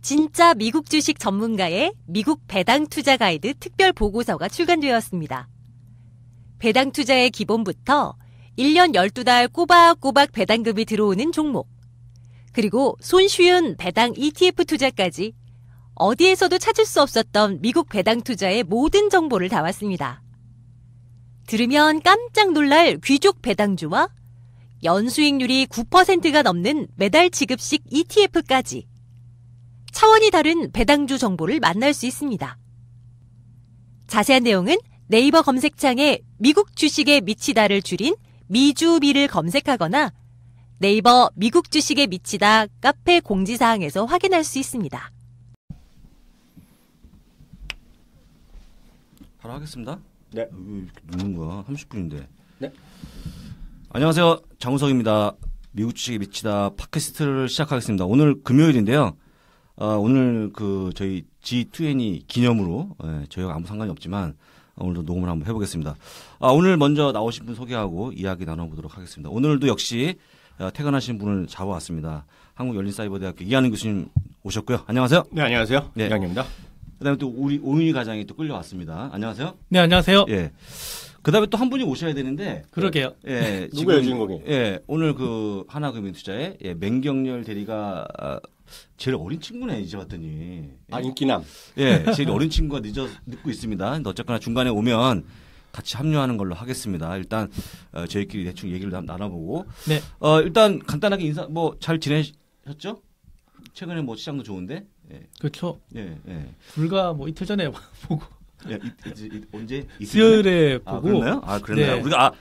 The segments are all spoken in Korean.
진짜 미국 주식 전문가의 미국 배당 투자 가이드 특별 보고서가 출간되었습니다. 배당 투자의 기본부터 1년 12달 꼬박꼬박 배당금이 들어오는 종목, 그리고 손쉬운 배당 ETF 투자까지 어디에서도 찾을 수 없었던 미국 배당 투자의 모든 정보를 담았습니다. 들으면 깜짝 놀랄 귀족 배당주와 연수익률이 9%가 넘는 매달 지급식 ETF까지 차원이 다른 배당주 정보를 만날 수 있습니다. 자세한 내용은 네이버 검색창에 미국 주식에 미치다를 줄인 미주미를 검색하거나 네이버 미국 주식에 미치다 카페 공지사항에서 확인할 수 있습니다. 바로 하겠습니다. 네. 왜 이렇게 늦는 거야? 30분인데. 네. 안녕하세요. 장우석입니다. 미국 주식에 미치다 팟캐스트를 시작하겠습니다. 오늘 금요일인데요. 오늘 저희 G20 기념으로, 저희가 아무 상관이 없지만, 오늘도 녹음을 한번 해보겠습니다. 오늘 먼저 나오신 분 소개하고 이야기 나눠보도록 하겠습니다. 오늘도 역시 퇴근하신 분을 잡아왔습니다. 한국열린사이버대학교 이한은 교수님 오셨고요. 안녕하세요. 네, 안녕하세요. 네. 이양입니다. 그다음에 또 우리 오윤희 과장이 또 끌려왔습니다. 안녕하세요. 네, 안녕하세요. 예. 그다음에 또 한 분이 오셔야 되는데. 그러게요. 예. 누구예요, 주인공이? 예. 오늘 하나금융투자의 맹경렬 대리가 제일 어린 친구네 이제 봤더니. 인기남. 예. 제일 어린 친구가 늦고 있습니다. 근데 어쨌거나 중간에 오면 같이 합류하는 걸로 하겠습니다. 일단 저희끼리 대충 얘기를 나눠보고. 네. 일단 간단하게 인사 잘 지내셨죠? 최근에 시장도 좋은데. 예. 그렇죠. 예. 예. 불과 이틀 전에 보고. 예, 언제? 수요일에 보고. 그랬나요? 그랬나요? 네. 우리가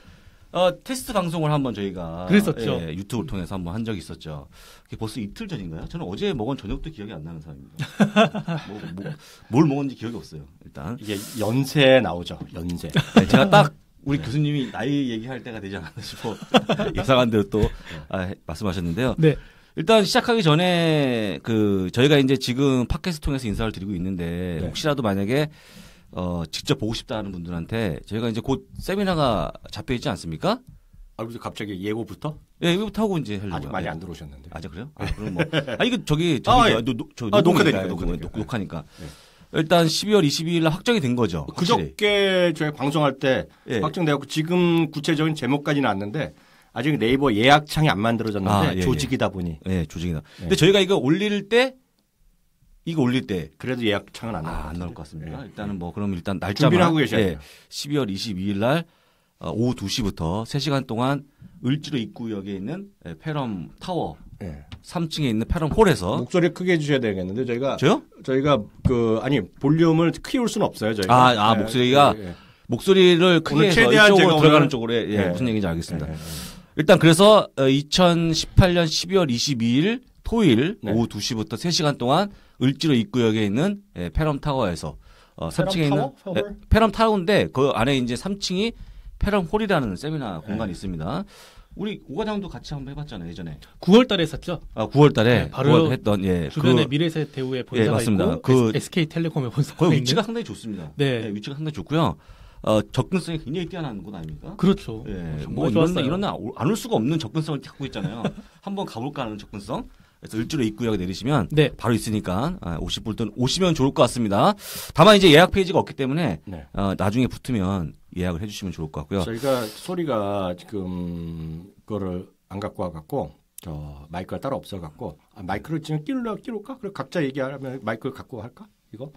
테스트 방송을 한번 저희가 그랬었죠. 예, 유튜브를 통해서 한번 한 적이 있었죠. 그게 벌써 이틀 전인가요? 저는 어제 먹은 저녁도 기억이 안 나는 사람입니다. 뭘 먹었는지 기억이 없어요. 일단 이게 연세 나오죠. 연세. 네, 제가 딱 우리 교수님이 나이 얘기할 때가 되지 않았나 싶어 예상한 대로 또 말씀하셨는데요. 네. 일단 시작하기 전에 저희가 이제 지금 팟캐스트 통해서 인사를 드리고 있는데 네. 혹시라도 만약에 직접 보고 싶다 하는 분들한테 저희가 이제 곧 세미나가 잡혀 있지 않습니까? 그래서 갑자기 예고부터? 예, 예고부터 하고 이제 하려고요. 아직 많이 예. 안 들어오셨는데. 아직 그래요? 그럼 이거 저기 예. 녹화니까. 네. 일단 12월 22일 날 확정이 된 거죠. 그저께 저희 방송할 때 예. 확정되었고 지금 구체적인 제목까지는 왔는데 아직 네이버 예약창이 안 만들어졌는데 예, 조직이다 보니. 예, 조직이다. 예. 근데 저희가 이거 올릴 때 그래도 예약창은 안 나올 안 나올 것 같습니다. 예. 일단은 그럼 일단 날짜만 준비를 하고 계셔야 돼요. 12월 22일 날 오후 2시부터 3시간 동안 을지로 입구역에 있는 페럼 타워 예. 3층에 있는 페럼 홀에서 목소리 크게 해주셔야 되겠는데 저요? 저희가 볼륨을 키울 수는 없어요. 저희가. 목소리가 목소리를 크게 해서 이쪽으로 들어가는 쪽으로 무슨 얘기인지 알겠습니다. 일단 그래서 2018년 12월 22일 토요일 오후 2시부터 3시간 동안 을지로 입구역에 있는 페럼 타워에서 3층에 있는 페럼 타워인데 그 안에 이제 3층이 페럼 홀이라는 세미나 공간이 있습니다. 우리 오 과장도 같이 한번 해봤잖아요 예전에. 9월달에 했었죠. 9월달에 네, 바로 했던 주변에 미래세 대우의 본사가 맞습니다. 있고 SK텔레콤의 본사가 거기 있는. 위치가 상당히 좋습니다. 네. 위치가 상당히 좋고요. 접근성이 굉장히 뛰어난 곳 아닙니까? 그렇죠. 정말 좋았어요. 이런 안 올 수가 없는 접근성을 갖고 있잖아요. 한번 가볼까 하는 접근성. 그래서 을지로 입구역에 내리시면 바로 있으니까 오실 분들은 오시면 좋을 것 같습니다. 다만 이제 예약 페이지가 없기 때문에 나중에 붙으면 예약을 해주시면 좋을 것 같고요. 저희가 소리가 지금 그거를 안 갖고 와갖고 마이크가 따로 없어갖고 마이크를 지금 끼울까? 그래 각자 얘기하면 마이크를 갖고 할까? 이거?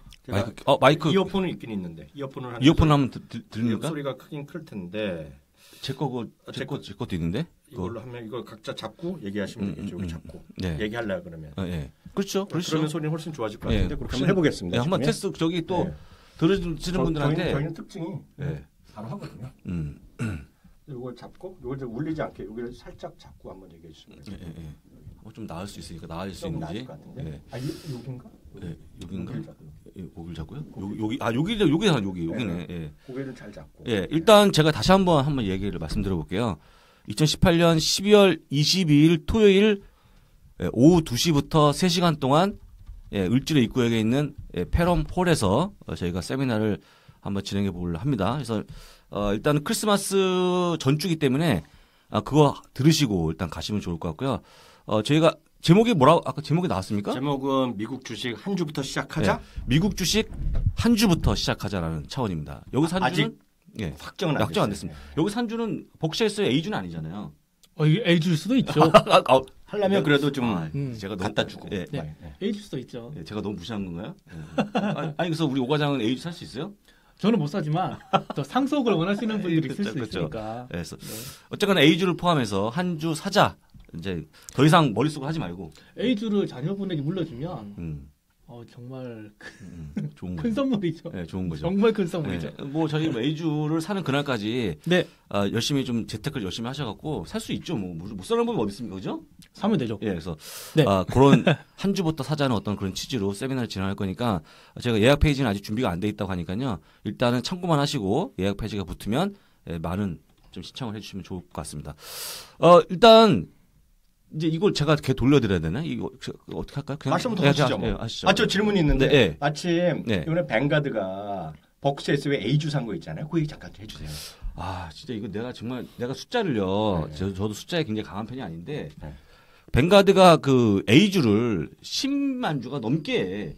마이크 이어폰은 있긴 있는데 이어폰을 하면 들립니까? 소리가 크긴 클 텐데 제 것도 있는데 이걸로 하면 이걸 각자 잡고 얘기하시면 되겠죠. 여기 잡고 얘기하려고 그러면. 그렇죠. 그러면 소리는 훨씬 좋아질 것 같은데 그렇게 한번 해보겠습니다. 한번 테스트 저기 또 들으시는 분들한테 저희는 특징이 바로 하거든요. 이걸 잡고 이걸 좀 울리지 않게 여기를 살짝 잡고 한번 얘기해 주시면 돼요. 좀 나을 수 있으니까 나을 수 있는지. 나을 것 같은데. 여긴가? 여긴가? 고기를 잡고요? 여기네. 고기를 잘 잡고. 일단 제가 다시 한번 얘기를 말씀드려 볼게요. 2018년 12월 22일 토요일 오후 2시부터 3시간 동안 을지로 입구역에 있는 페럼 홀에서 저희가 세미나를 한번 진행해 보려 합니다. 그래서 일단은 크리스마스 전주기 때문에 그거 들으시고 일단 가시면 좋을 것 같고요. 저희가 제목이 뭐라고 아까 제목이 나왔습니까? 제목은 미국 주식 한 주부터 시작하자. 네. 미국 주식 한 주부터 시작하자라는 차원입니다. 여기서 한 주는 예. 확정은 확정 안 됐습니다. 여기서 한 주는 복시에서의 A주는 아니잖아요. 이게 A줄 수도 있죠. 하려면 그래도 좀 제가 너무 갖다 주고. 예. 네. A줄 수도 있죠. 예, 제가 너무 무시한 건가요? 예. 아니 그래서 우리 오 과장은 A주 살 수 있어요? 저는 못 사지만 또 상속을 원하시는 분들이 있을 수 그렇죠. 있으니까. 그래서 어쨌거나 A주를 포함해서 한 주 사자. 이제 더 이상 머릿속을 하지 말고 A줄을 자녀분에게 물려주면 정말 좋은 큰 거죠. 선물이죠. 네, 좋은 거죠. 정말 큰 선물이죠. 네, 뭐 저희 A주를 사는 그날까지 네. 열심히 좀 재테크를 열심히 하셔갖고 살 수 있죠. 뭐 못 사는 분이 어디 있습니까, 그죠? 사면 되죠. 예, 그래서 네. 그런 한 주부터 사자는 어떤 그런 취지로 세미나를 진행할 거니까 제가 예약 페이지는 아직 준비가 안 돼 있다고 하니까요. 일단은 참고만 하시고 예약 페이지가 붙으면 많은 좀 신청을 해주시면 좋을 것 같습니다. 일단 이제 이걸 제가 이렇게 돌려드려야 되나? 이거 어떻게 할까요? 그냥 말씀부터 하시죠. 뭐. 하시죠. 저 질문이 있는데 네, 마침 네. 이번에 뱅가드가 벅스에서 왜 A주 산 거 있잖아요. 그 얘기 잠깐 해주세요. 진짜 이거 내가 숫자를요. 네. 저도 숫자에 굉장히 강한 편이 아닌데 네. 뱅가드가 그 A주를 10만 주가 넘게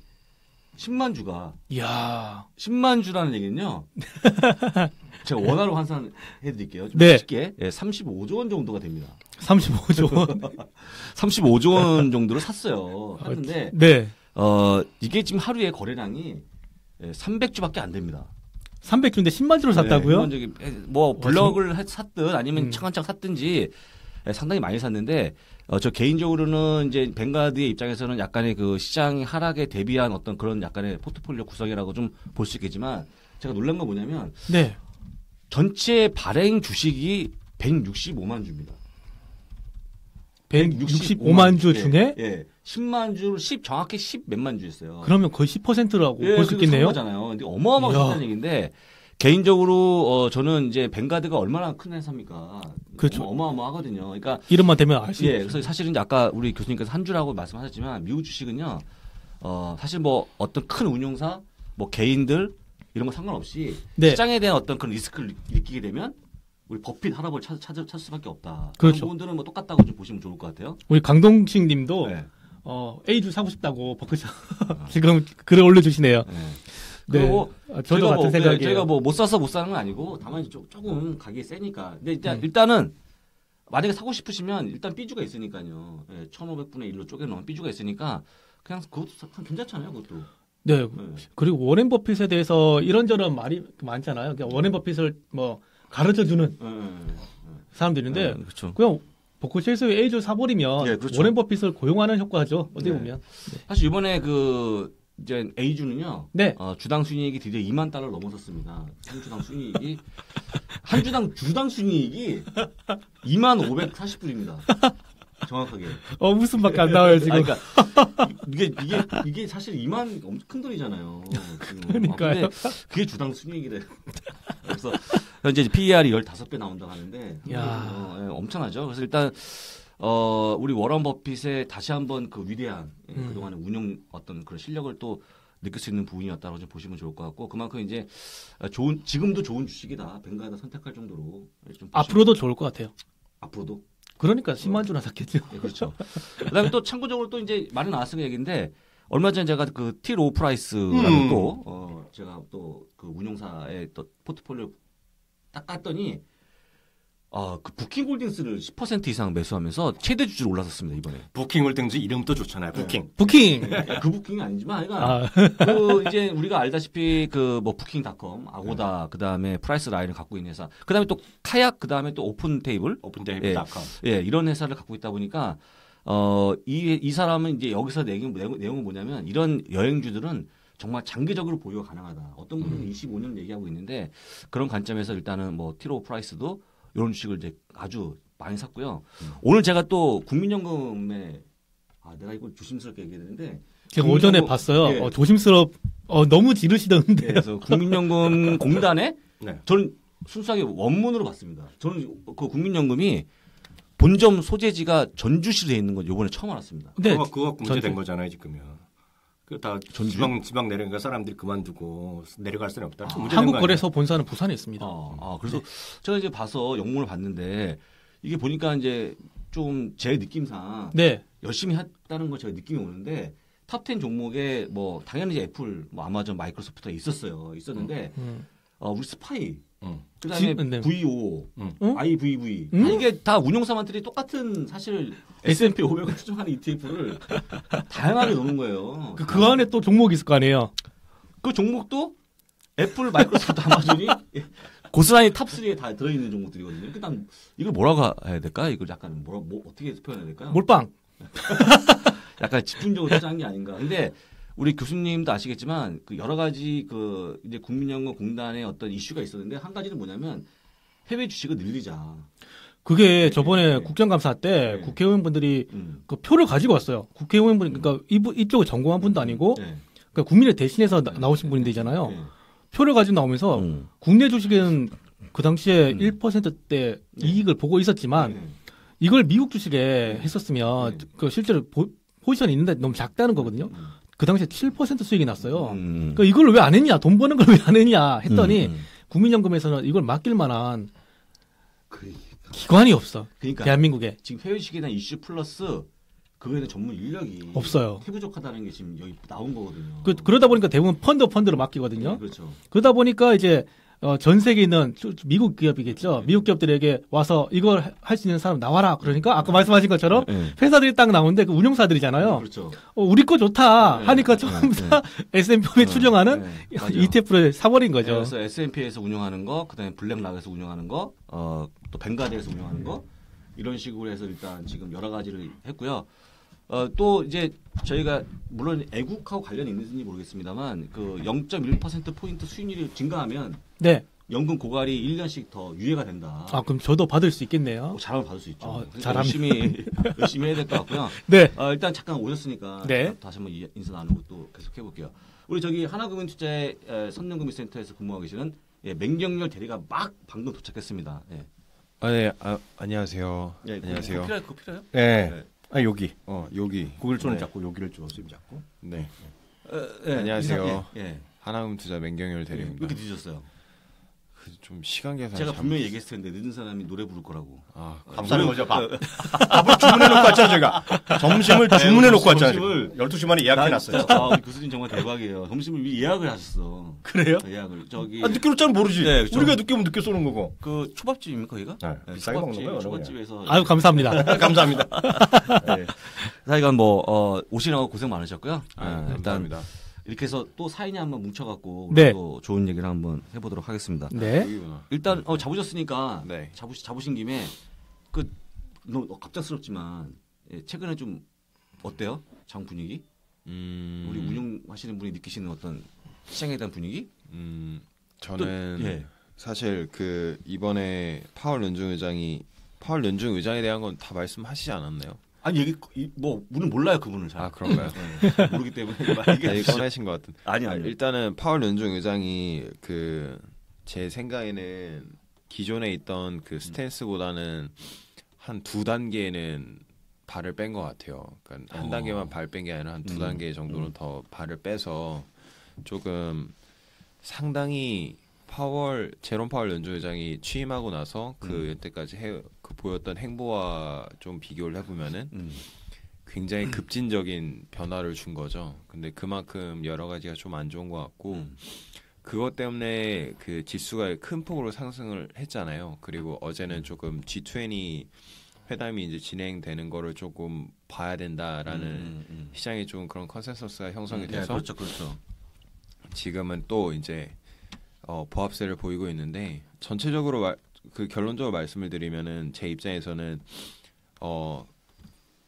10만 주가 이야. 10만 주라는 얘기는요. 제가 원화로 환산해 드릴게요. 좀 네. 쉽게. 35조 원 정도가 됩니다. 35조 원. 35조 원 정도를 샀어요. 샀는데 네. 이게 지금 하루에 거래량이 300주밖에 안 됩니다. 300주인데 10만 주를 샀다고요? 뭐 블럭을 샀든 아니면 창한창 샀든지 상당히 많이 샀는데 저 개인적으로는 이제 뱅가드의 입장에서는 약간의 그 시장 하락에 대비한 어떤 그런 약간의 포트폴리오 구성이라고 좀 볼 수 있겠지만 제가 놀란 건 뭐냐면 네. 전체 발행 주식이 165만 주입니다. 165만 주 중에? 예. 10만 주를 정확히 10 몇만 주였어요. 그러면 거의 10%라고 예, 볼 수 있겠네요. 거잖아요. 근데 어마어마하게 샀다는 얘기인데 개인적으로 저는 이제 뱅가드가 얼마나 큰 회사입니까? 그렇죠. 어마어마하거든요. 그러니까 이름만 대면 알 수 예, 있죠. 그래서 사실은 이제 아까 우리 교수님께서 한 주라고 말씀하셨지만 미국 주식은요. 사실 뭐 어떤 큰 운용사, 뭐 개인들 이런 거 상관없이 네. 시장에 대한 어떤 그런 리스크를 느끼게 되면 우리 버핏 할아버지 찾을 수밖에 없다. 그렇죠. 그런 부분들은 뭐 똑같다고 좀 보시면 좋을 것 같아요. 우리 강동식 님도 네. A주 사고 싶다고 버크셔 지금 글을 올려주시네요. 네. 네. 그리고 저도 같은 생각이에요. 저희가 뭐 못 사서 못 사는 건 아니고 다만 조금 가격이 세니까. 근데 일단은 만약에 사고 싶으시면 일단 B주가 있으니까요. 예, 1,500분의 1로 쪼개놓은 B주가 있으니까 그냥 그것도 괜찮잖아요. 그것도. 네. 그리고 워렌 버핏에 대해서 이런저런 말이 많잖아요. 그러니까 워렌 버핏을 뭐 가르쳐주는 사람들이 있는데 그렇죠. 그냥 버크셔에서 A주 사버리면 네, 그렇죠. 워렌 버핏을 고용하는 효과죠. 어떻게 보면. 사실 이번에 이제 A주는요. 네. 주당 순이익이 드디어 2만 달러를 넘어섰습니다. 한 주당 순이익이 한 주당 순이익이 2만 540불입니다. 정확하게. 웃음밖에 안 나와요 지금. 그러니까 이게 사실 2만 엄청 큰 돈이잖아요. 그러니까요. 근데 그게 주당 순이익이래요. 그래서 현재 PER이 15배 나온다고 하는데 엄청나죠. 그래서 일단 우리 워런 버핏의 다시 한번 그 위대한 그동안의 운용 어떤 그런 실력을 또 느낄 수 있는 부분이었다고 좀 보시면 좋을 것 같고 그만큼 이제 지금도 좋은 주식이다. 뱅가드 선택할 정도로 좀 앞으로도 좋을 것 같아요. 앞으로도. 그러니까 10만 주나 샀겠죠. 네, 그렇죠. 그다음에 또 참고적으로 또 이제 많이 나왔으니까 얘기인데 얼마 전에 제가 그 틸 오프라이스라는 또 제가 또 그 운용사의 또 포트폴리오 딱 깠더니 그 부킹홀딩스를 10% 이상 매수하면서 최대 주주로 올라섰습니다 이번에. 부킹홀딩스 이름도 좋잖아요. 부킹. 부킹. 그 부킹이 아니지만, 그러니까 그 이제 우리가 알다시피 그 뭐 부킹닷컴, 아고다, 그 다음에 프라이스 라인을 갖고 있는 회사, 그 다음에 또 카약, 그 다음에 또 오픈테이블.com. 예, 이런 회사를 갖고 있다 보니까 이 사람은 이제 여기서 내용은 뭐냐면 이런 여행주들은 정말 장기적으로 보유가 가능하다. 어떤 분들은 25년 얘기하고 있는데 그런 관점에서 일단은 뭐 티로 프라이스도 이런 주식을 이제 아주 많이 샀고요. 오늘 제가 또 국민연금에 내가 이걸 조심스럽게 얘기했는데 제가 오전에 봤어요. 예. 너무 지르시던데. 네, 그래서 국민연금 공단에 네. 저는 순수하게 원문으로 봤습니다. 저는 그 국민연금이 본점 소재지가 전주시로 돼 있는 건 이번에 처음 알았습니다. 네. 그거 문제된 거잖아요 지금요. 다 지방 내려니까 사람들이 그만두고 내려갈 수는 없다. 한국거래소 본사는 부산에 있습니다. 그래서 제가 이제 봐서 영문을 봤는데 이게 보니까 이제 좀 제 느낌상 네. 열심히 했다는 거 제가 느낌이 오는데 탑10 종목에 뭐 당연히 이제 애플, 뭐 아마존, 마이크로소프트가 있었는데 우리 스파이, 그다음에 네. VO, 응? IVV 이게 다 운용사만들이 똑같은 사실 S&P 500을 추종하는 ETF를 다양하게 넣는 거예요. 그 안에 또 종목이 있을 거 아니에요. 그 종목도 애플, 마이크로소프트, 아마존이 고스란히 탑3에 다 들어있는 종목들이거든요. 일단 이걸 뭐라고 해야 될까? 이걸 약간 뭐 어떻게 표현해야 될까요? 몰빵. 약간 집중적으로 투자한 게 아닌가. 근데 우리 교수님도 아시겠지만 그 여러 가지 그 이제 국민연금공단의 어떤 이슈가 있었는데 한 가지는 뭐냐면 해외 주식을 늘리자. 그게 저번에 네. 국정감사 때 네. 국회의원분들이 그 표를 가지고 왔어요. 국회의원분 그러니까 이쪽을 전공한 분도 아니고 네. 그러니까 국민을 대신해서 나오신 분들이잖아요. 네. 표를 가지고 나오면서 국내 주식은 그 당시에 1%대 이익을 보고 있었지만 네. 이걸 미국 주식에 했었으면 그 실제로 포지션이 있는데 너무 작다는 거거든요. 그 당시에 7% 수익이 났어요. 그러니까 이걸 왜 안 했냐? 돈 버는 걸 왜 안 했냐? 했더니 국민연금에서는 이걸 맡길 만한 기관이 없어. 그러니까 대한민국에. 지금 해외 주식에 대한 이슈 플러스 그거에는 전문 인력이 없어요. 태부족하다는 게 지금 여기 나온 거거든요. 그러다 보니까 대부분 펀드로 맡기거든요. 네, 그렇죠. 그러다 보니까 이제 전 세계에 있는 미국 기업이겠죠. 미국 기업들에게 와서 이걸 할 수 있는 사람 나와라. 그러니까 아까 말씀하신 것처럼 회사들이 딱 나오는데 그 운용사들이잖아요. 그렇죠. 우리 거 좋다 네, 하니까 전부 다 S&P에 추정하는 맞아요. ETF를 사버린 거죠. 그래서 S&P에서 운영하는 거, 그다음에 블랙락에서 운영하는 거, 또 뱅가드에서 운영하는 거 이런 식으로 해서 일단 지금 여러 가지를 했고요. 또 이제 저희가 물론 애국하고 관련이 있는지 모르겠습니다만 그 0.1% 포인트 수익률이 증가하면 네. 연금 고갈이 1년씩 더 유예가 된다. 아 그럼 저도 받을 수 있겠네요. 잘하면 받을 수 있죠. 잘합니다. 열심히 해야 될 것 같고요. 네. 일단 잠깐 오셨으니까 네. 다시 한번 인사 나누고 또 계속 해볼게요. 우리 저기 하나금융투자의 선릉금융센터에서 근무하고 계시는 맹경렬 대리가 막 방금 도착했습니다. 예. 네, 안녕하세요. 예, 안녕하세요. 그거 필요해요? 네. 여기. 여기. 고기를 손을 네. 잡고 여기를 줘, 쌤 잡고. 네. 안녕하세요. 하나금투자 맹경열 왜 대리입니다. 이렇게 늦으셨어요? 좀 시간 계산. 제가 분명히 얘기했을 텐데 늦은 사람이 노래 부를 거라고. 밥 사는 거죠, 밥. 밥을 주문해 놓고 왔잖아요, 저희가. 점심을 주문해 놓고 왔잖아요. 점심을 12시 만에 예약해 놨어요. 우리 교수님 정말 대박이에요. 점심을 미리 예약을 하셨어. 그래요? 예약을. 저기 늦게 올자는 모르지. 네, 그렇죠. 우리가 늦게 오면 늦게 쏘는 거고. 그 초밥집입니까, 거기가? 네, 비싸게 먹는 거예요, 초밥집에서. 아유 감사합니다. 감사합니다. 네. 사이간 오시라고 고생 많으셨고요. 일단 감사합니다. 이렇게 해서 또 사인이 한번 뭉쳐갖고 우리 네. 또 좋은 얘기를 한번 해보도록 하겠습니다. 네. 여기구나. 일단 잡으셨으니까 네. 잡으신 김에 너무 갑작스럽지만 최근에 좀 어때요? 장 분위기? 우리 운영하시는 분이 느끼시는 어떤 시장에 대한 분위기? 저는 사실 이번에 파월 연중 의장에 대한 건 다 말씀하시지 않았나요? 아니 우리는 몰라요 그분을 잘. 아 그런가요? 모르기 때문에 얘기 꺼내신 것 같은. 아니. 일단은 파월 연중 의장이 제 생각에는 기존에 있던 그 스탠스보다는 한 2단계는 발을 뺀 것 같아요. 그러니까 한 단계만 발 뺀 게 아니라 한 2단계 정도는 더 발을 빼서 조금 상당히 제롬 파월 연준 의장이 취임하고 나서 여태까지 보였던 행보와 좀 비교를 해보면은 굉장히 급진적인 변화를 준 거죠. 근데 그만큼 여러 가지가 좀 안 좋은 것 같고 그것 때문에 그 지수가 큰 폭으로 상승을 했잖아요. 그리고 어제는 조금 G20 회담이 이제 진행되는 거를 조금 봐야 된다라는 시장에 좀 그런 컨센서스가 형성이 돼서 그렇죠. 지금은 또 이제 보합세를 보이고 있는데 전체적으로 결론적으로 말씀을 드리면은 제 입장에서는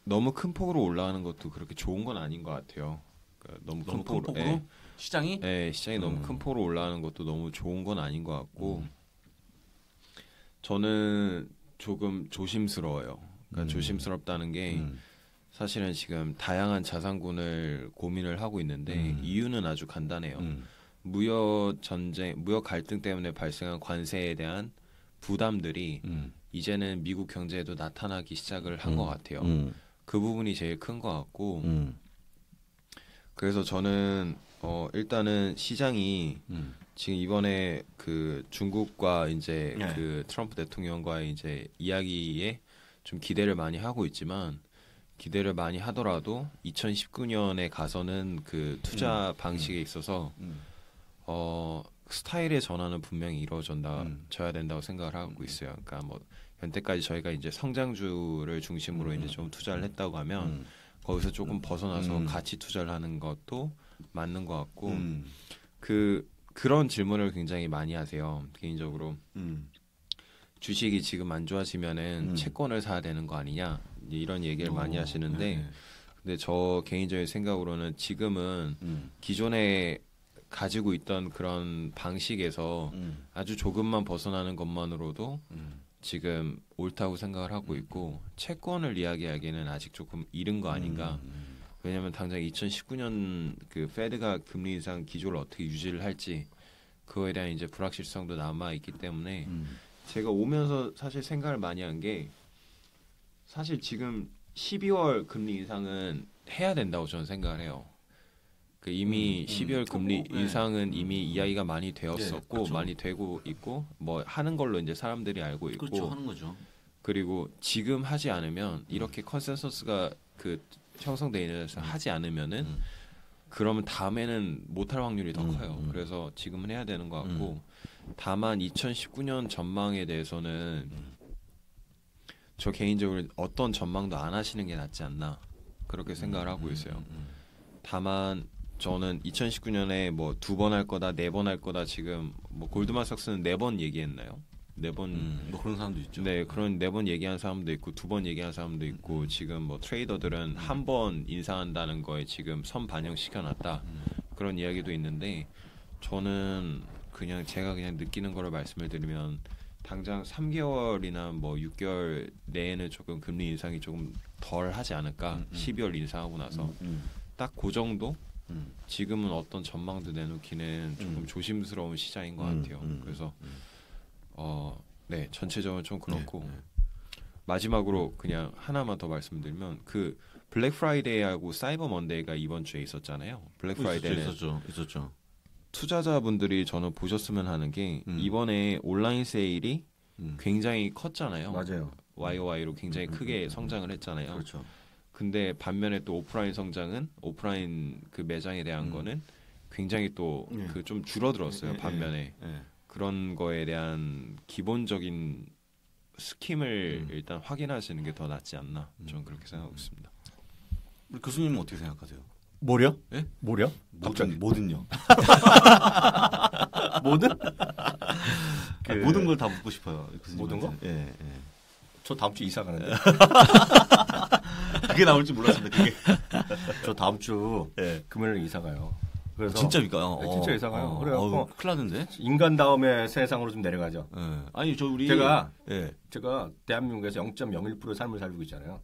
너무 큰 폭으로 올라가는 것도 그렇게 좋은 건 아닌 것 같아요. 그러니까 너무 큰 폭으로 시장이? 네, 시장이 너무 큰 폭으로 올라가는 것도 너무 좋은 건 아닌 것 같고 저는 조금 조심스러워요. 그러니까 조심스럽다는 게 사실은 지금 다양한 자산군을 고민을 하고 있는데 이유는 아주 간단해요. 무역 갈등 때문에 발생한 관세에 대한 부담들이 이제는 미국 경제에도 나타나기 시작을 한 것 같아요. 그 부분이 제일 큰 것 같고 그래서 저는 일단은 시장이 지금 이번에 그 중국과 이제 그 트럼프 대통령과의 이제 이야기에 좀 기대를 많이 하고 있지만 기대를 많이 하더라도 2019년에 가서는 그 투자 방식에 있어서 스타일의 전환은 분명히 이루어져야 된다고 생각을 하고 있어요. 그러니까 뭐 현재까지 저희가 이제 성장주를 중심으로 이제 좀 투자를 했다고 하면 거기서 조금 벗어나서 가치 투자를 하는 것도 맞는 것 같고 그런 질문을 굉장히 많이 하세요. 개인적으로 주식이 지금 안 좋아지면은 채권을 사야 되는 거 아니냐 이런 얘기를 많이 하시는데 근데 저 개인적인 생각으로는 지금은 기존에 가지고 있던 그런 방식에서 아주 조금만 벗어나는 것만으로도 지금 옳다고 생각을 하고 있고 채권을 이야기하기에는 아직 조금 이른 거 아닌가. 왜냐하면 당장 2019년 그 페드가 금리 인상 기조를 어떻게 유지를 할지 그거에 대한 이제 불확실성도 남아 있기 때문에 제가 오면서 사실 생각을 많이 한 게 사실 지금 12월 금리 인상은 해야 된다고 저는 생각을 해요. 그 이미 12월 금리 인상은 이미 이야기가 많이 되었었고 그렇죠. 많이 되고 있고 뭐 하는 걸로 이제 사람들이 알고 있고 그렇죠, 하는 거죠. 그리고 지금 하지 않으면 이렇게 컨센서스가 그 형성돼 있는 하지 않으면은 그러면 다음에는 못할 확률이 더 커요. 그래서 지금은 해야 되는 것 같고 다만 2019년 전망에 대해서는 저 개인적으로 어떤 전망도 안 하시는 게 낫지 않나 그렇게 생각을 하고 있어요. 다만 저는 2019년에 뭐 2번 할 거다, 4번 할 거다 지금 뭐 골드만삭스는 4번 얘기했나요? 4번 뭐 그런 사람도 있죠. 네, 그런 4번 얘기한 사람도 있고 2번 얘기한 사람도 있고 지금 뭐 트레이더들은 한 번 인상한다는 거에 지금 선 반영시켜 놨다. 그런 이야기도 있는데 저는 그냥 제가 그냥 느끼는 거를 말씀을 드리면 당장 3개월이나 뭐 6개월 내에는 조금 금리 인상이 조금 덜 하지 않을까. 12월 인상하고 나서 딱 그 정도? 지금은 어떤 전망도 내놓기는 조금 조심스러운 시장인 것 같아요. 그래서 네, 전체적으로 좀 그렇고 마지막으로 그냥 하나만 더 말씀드리면 그 블랙 프라이데이하고 사이버 먼데이가 이번 주에 있었잖아요. 블랙 프라이데이는 있었죠. 투자자분들이 저는 보셨으면 하는 게 이번에 온라인 세일이 굉장히 컸잖아요. 맞아요. YOY로 굉장히 크게 성장을 했잖아요. 그렇죠. 근데 반면에 또 오프라인 성장은 오프라인 그 매장에 대한 거는 굉장히 또 그 좀 줄어들었어요. 반면에 그런 거에 대한 기본적인 스킴을 일단 확인하시는 게 더 낫지 않나 저는 그렇게 생각하고 있습니다. 우리 교수님은 어떻게 생각하세요? 뭐려? 예? 뭐려? 뭐든요. 뭐든? 모든 걸 다 묻고 싶어요. 모든 거? 예. 저 다음 주 이사 가는데. 그게 나올 줄 몰랐습니다. 그게. 저 다음 주 예. 금요일 이사 가요. 그래서 진짜입니까? 네, 진짜 이사 가요. 그래갖고 큰일 났는데. 인간 다음에 세상으로 좀 내려가죠. 예. 아니 우리 제가 예. 대한민국에서 0.01% 삶을 살고 있잖아요.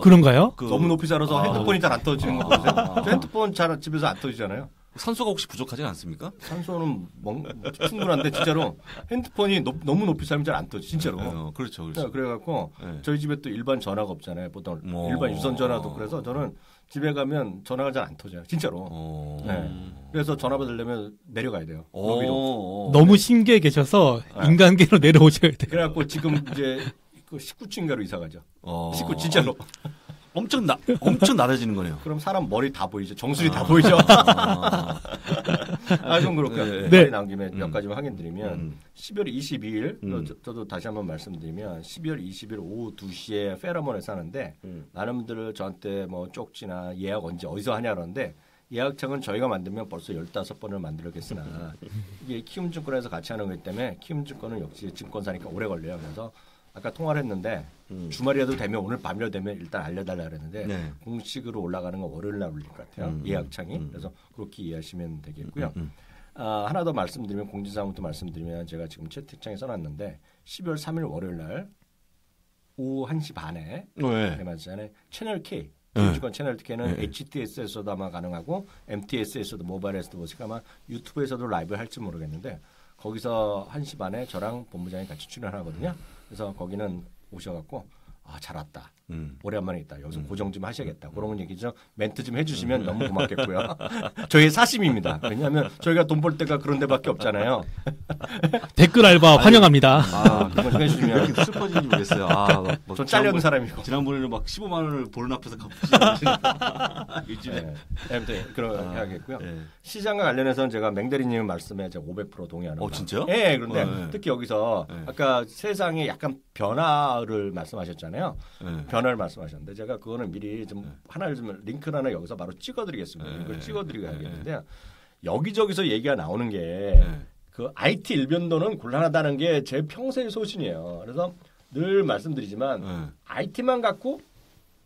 그런가요? 너무 높이 살아서 핸드폰이 잘 안 터지는 거 보세요. 저 핸드폰 잘 집에서 안 터지잖아요. 산소가 혹시 부족하지 않습니까? 산소는 충분한데 진짜로 핸드폰이 너무 높이 살면 잘 안 터지 진짜로. 그렇죠. 그래갖고 저희 집에 또 일반 전화가 없잖아요. 보통 일반 유선 전화도 그래서 저는 집에 가면 전화가 잘 안 터져요. 진짜로. 네. 그래서 전화 받으려면 내려가야 돼요. 로비로. 너무 심계에 계셔서 인간계로 내려오셔야 돼요. 그래갖고 지금 이제 그 19층가로 이사 가죠. 19 진짜로. 엄청 낮아지는 거네요. 그럼 사람 머리 다 보이죠. 정수리 다 보이죠. 그럼 그렇고 머리 나온 김에 몇 가지만 확인드리면 12월 22일 저도 다시 한번 말씀드리면 12월 20일 오후 2시에 페라몬에 사는데 많은 분들 저한테 뭐 쪽지나 예약 언제 어디서 하냐 그러는데 예약창은 저희가 만들면 벌써 15번을 만들었겠으나 이게 키움증권에서 같이 하는 거기 때문에 키움증권은 역시 증권사니까 오래 걸려요. 그래서 아까 통화를 했는데 주말이라도 되면 오늘 밤이라도 되면 일단 알려달라 그랬는데 공식으로 올라가는 건 월요일 날 올릴 것 같아요. 예약창이. 그래서 그렇게 이해하시면 되겠고요. 하나 더 말씀드리면 공지사항부터 말씀드리면 제가 지금 채팅창에 써놨는데 12월 3일 월요일 날 오후 1시 반에 맞잖아요. 채널 K 김주권 채널 K는 HTS에서도 아마 가능하고 MTS에서도 모바일에서도 보시고 아마 유튜브에서도 라이브 할지 모르겠는데 거기서 1시 반에 저랑 본부장이 같이 출연하거든요. 그래서 거기는 오셔갖고 잘 왔다. 오랜만에 있다. 여기서 고정 좀 하셔야겠다. 그런 얘기죠. 멘트 좀 해주시면 너무 고맙겠고요. 저희 사심입니다. 왜냐하면 저희가 돈 벌 때가 그런 데밖에 없잖아요. 댓글 알바 환영합니다. 그거 좀 해주시면. 이렇게 슬퍼지는지 모르겠어요. 좀 잘려는 사람이고. 지난번에는 막 15만 원을 보는 앞에서 갚으시는 일주일에. 아무튼 그런 해야겠고요. 네. 시장과 관련해서는 제가 맹대리님 말씀에 제가 500% 동의하는. 진짜요? 네, 그런데 네. 특히 여기서 아까 세상에 약간 변화를 말씀하셨잖아요. 변화를 말씀하셨는데 제가 그거는 미리 좀 하나를 좀 링크를 하나 여기서 바로 찍어드리겠습니다. 이걸 찍어드리고 해야겠는데 여기저기서 얘기가 나오는 게 그 IT 일변도는 곤란하다는 게 제 평생의 소신이에요. 그래서 늘 말씀드리지만 IT만 갖고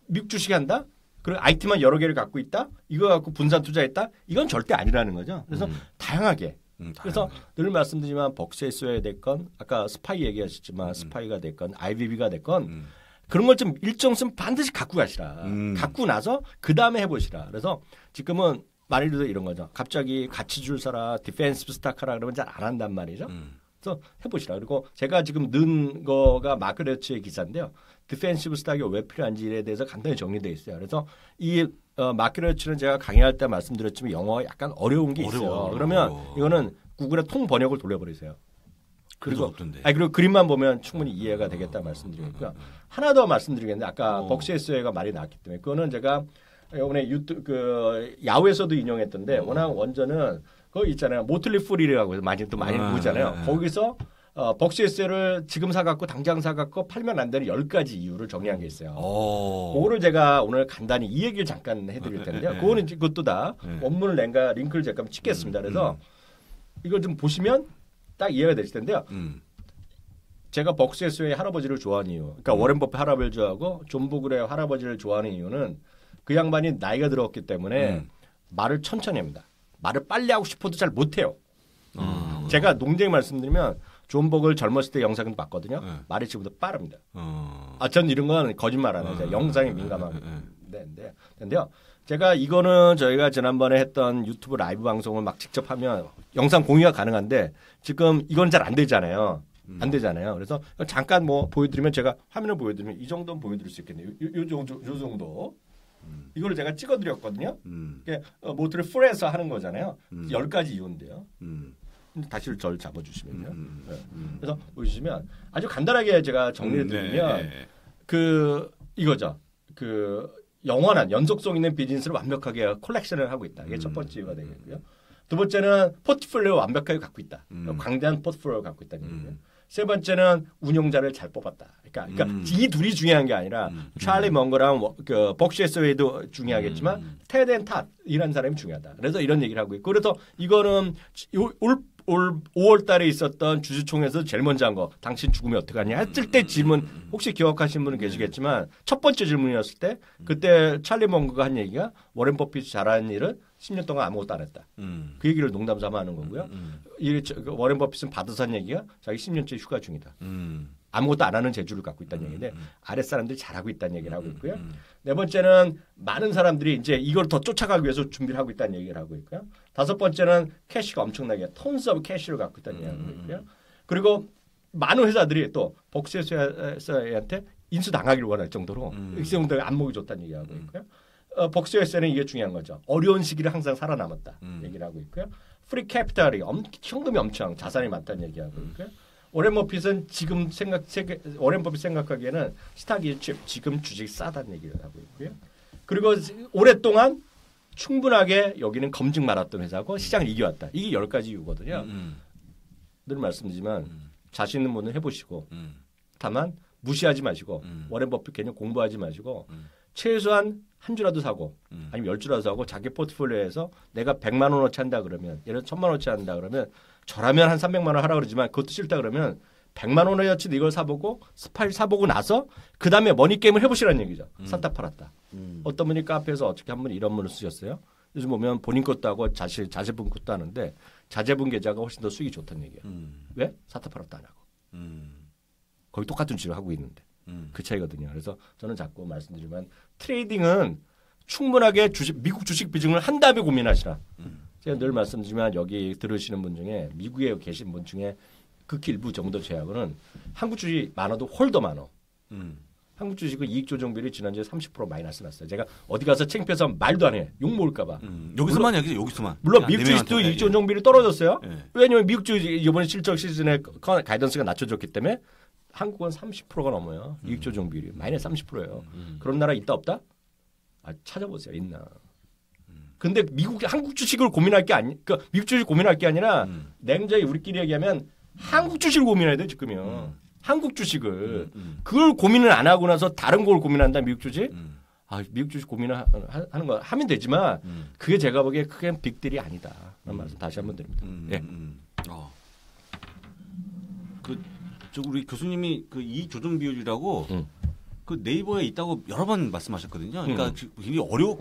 미국 주식한다? 그리고 IT만 여러 개를 갖고 있다? 이거 갖고 분산 투자했다? 이건 절대 아니라는 거죠. 그래서 다양하게. 그래서 늘 말씀드리지만 벅스에스어야 됐건 아까 스파이 얘기하셨지만 스파이가 됐건 IBB가 됐건 그런 걸 좀 일정선 반드시 갖고 가시라. 갖고 나서 그 다음에 해보시라. 그래서 지금은 말을 이런 거죠. 갑자기 같이 줄 사라, 디펜시브 스타카라 그러면 잘 안 한단 말이죠. 그래서 해보시라. 그리고 제가 지금 넣은 거가 마크레츠의 기사인데요. 디펜시브 스탁이 왜 필요한지에 대해서 간단히 정리되어 있어요. 그래서 이 마크레츠는 제가 강의할 때 말씀드렸지만 영어가 약간 어려운 게 있어요. 그러면 이거는 구글에 통 번역을 돌려버리세요. 그리고 그림만 보면 충분히 이해가 되겠다 말씀드리겠고요. 하나 더 말씀드리겠는데 아까 벅스에스가 말이 나왔기 때문에 그거는 제가 이번에 그 야후에서도 인용했던데 워낙 원전은 그거 있잖아요. 모틀리 프리라고 해서 많이 보잖아요. 거기서 벅스에스를 지금 사갖고 당장 사갖고 팔면 안 되는 10가지 이유를 정리한 게 있어요. 그거를 제가 오늘 간단히 이 얘기를 잠깐 해드릴 텐데요. 그것도 다 원문을 낸가 링크를 잠깐 찍겠습니다. 그래서 이걸 좀 보시면 딱 이해가 되실 텐데요. 제가 벅스에스의 할아버지를 좋아하는 이유, 그러니까 워렌 버핏 할아버지를 좋아하고 존 보글의 할아버지를 좋아하는 이유는 그 양반이 나이가 들었기 때문에 말을 천천히 합니다. 말을 빨리 하고 싶어도 잘 못해요. 제가 농쟁이 말씀드리면 존 보글 젊었을 때 영상을 봤거든요. 말이 지금보다 빠릅니다. 전 이런 건 거짓말 안 해요. 영상에 민감한 데인데요. 제가 이거는 저희가 지난번에 했던 유튜브 라이브 방송을 막 직접 하면 영상 공유가 가능한데 지금 이건 잘 안 되잖아요. 안 되잖아요. 그래서 잠깐 뭐 보여드리면 제가 화면을 보여드리면 이 정도는 보여드릴 수 있겠네요. 요 정도. 이걸 제가 찍어드렸거든요. 모트를 풀에서 하는 거잖아요. 10가지 이유인데요. 다시 저를 잡아주시면요. 그래서 보시면 아주 간단하게 제가 정리해드리면 이거죠. 영원한 연속성 있는 비즈니스를 완벽하게 콜렉션을 하고 있다. 이게 첫 번째 이유가 되겠고요. 두 번째는 포트폴리오 완벽하게 갖고 있다. 광대한 포트폴리오를 갖고 있다는 얘기예요. 세 번째는 운용자를 잘 뽑았다. 그러니까 이 둘이 중요한 게 아니라 찰리 멍거랑 벅시에스웨이도 중요하겠지만 테드 앤 탓이라는 사람이 중요하다. 그래서 이런 얘기를 하고 있고 그래서 이거는 올 5월 달에 있었던 주주총회에서 제일 먼저 한 거 당신 죽으면 어떡하냐 했을 때 질문 혹시 기억하시는 분은 계시겠지만 첫 번째 질문이었을 때 그때 찰리 멍거가 한 얘기가 워렌 버핏이 잘하는 일은 10년 동안 아무것도 안 했다. 그 얘기를 농담 삼아 하는 거고요. 워렌 버핏은 받아서 한 얘기가 자기 10년째 휴가 중이다. 아무것도 안 하는 재주를 갖고 있다는 얘기인데 아랫사람들이 잘하고 있다는 얘기를 하고 있고요. 네 번째는 많은 사람들이 이제 이걸 더 쫓아가기 위해서 준비를 하고 있다는 얘기를 하고 있고요. 다섯 번째는 캐시가 엄청나게 톤스 오브 캐시를 갖고 있다는 얘기를 하고 있고요. 그리고 많은 회사들이 또 벅스에스한테 인수당하기를 원할 정도로 이 정도의 안목이 좋다는 얘기를 하고 있고요. 벅스에스는 이게 중요한 거죠. 어려운 시기를 항상 살아남았다 얘기를 하고 있고요. 프리 캐피탈이 현금이 엄청 자산이 많다는 얘기하고 있고요. 워렌 버핏은 워렌 버핏 생각하기에는 스탁 1칩 지금 주식 싸다는 얘기를 하고 있고요. 그리고 오랫동안 충분하게 여기는 검증 많았던 회사고 시장을 이겨왔다. 이게 10가지 이유거든요. 늘 말씀드리지만 자신 있는 분은 해보시고 다만 무시하지 마시고 워렌 버핏 개념 공부하지 마시고 최소한 한 주라도 사고 아니면 10주라도 사고 자기 포트폴리오에서 내가 100만 원어치 한다 그러면 예를 들어 1000만 원어치 한다 그러면 저라면 한 300만 원 하라 그러지만 그것도 싫다 그러면 100만 원어치 이걸 사보고 스파일 사보고 나서 그 다음에 머니게임을 해보시라는 얘기죠. 샀다 팔았다. 어떤 분이 카페에서 어떻게 한 분이 이런 분을 쓰셨어요. 요즘 보면 본인 것도 하고 자제분 것도 하는데 자제분 계좌가 훨씬 더 수익이 좋다는 얘기예요. 왜? 샀다 팔았다 안 하고. 거의 똑같은 주를 하고 있는데. 그 차이거든요. 그래서 저는 자꾸 말씀드리면 트레이딩은 충분하게 미국 주식 비중을 한 다음에 고민하시라. 제가 늘 말씀드리지만 여기 들으시는 분 중에 미국에 계신 분 중에 극히 일부 정도 제하고는 한국 주식 많아도 홀더 많어. 한국 주식은 이익 조정비율이 지난주에 30% 마이너스 났어요. 제가 어디 가서 창피해서 말도 안 해. 욕 먹을까 봐. 여기서만 여기서만. 물론 미국 주식도 이익 조정비율이 떨어졌어요. 예. 왜냐면 미국 주식 이번에 실적 시즌에 가이던스가 낮춰졌기 때문에 한국은 30%가 넘어요. 이익 조정 비율이 마이너스 30%예요. 그런 나라 있다 없다? 찾아보세요. 있나. 근데 한국 주식을 고민할 게 아니, 그러니까 미국 주식 고민할 게 아니라 냉정히 우리끼리 얘기하면 한국 주식을 고민해야 돼 지금요. 한국 주식을 그걸 고민을 안 하고 나서 다른 걸 고민한다 미국 주식. 미국 주식 고민을 하는 거 하면 되지만 그게 제가 보기에 크게 빅딜이 아니다. 라는 말씀 다시 한번 드립니다. 예. 저 우리 교수님이 그 이익 조정 비율이라고 그 네이버에 있다고 여러 번 말씀하셨거든요. 그러니까 굉장히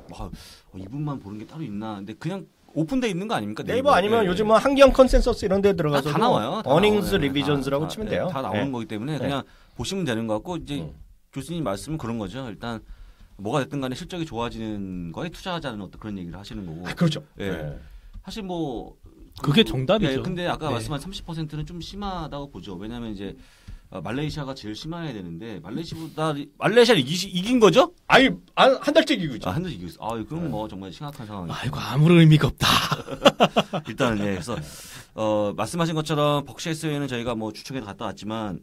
이분만 보는 게 따로 있나. 근데 그냥 오픈돼 있는 거 아닙니까? 네이버 아니면 요즘 뭐 한경 컨센서스 이런 데 들어가서 다 나와요. 어닝스 리비전스라고 치면 돼요. 다 나오는 거기 때문에 그냥 보시면 되는 것 같고 이제 교수님 말씀은 그런 거죠. 일단 뭐가 됐든 간에 실적이 좋아지는 거에 투자하자는 어떤 그런 얘기를 하시는 거고. 그렇죠. 사실 뭐 그게 정답이죠. 근데 아까 말씀한 30%는 좀 심하다고 보죠. 왜냐하면 이제 말레이시아가 제일 심해야 되는데 말레이시아를 이긴 거죠? 아니 한 달째 이기고 있죠. 한 달째 이겼어. 그럼 뭐 정말 심각한 상황이죠. 아이고 아무런 의미가 없다. 일단 그래서 말씀하신 것처럼 벅시에스에는 저희가 뭐 주축해서 갔다 왔지만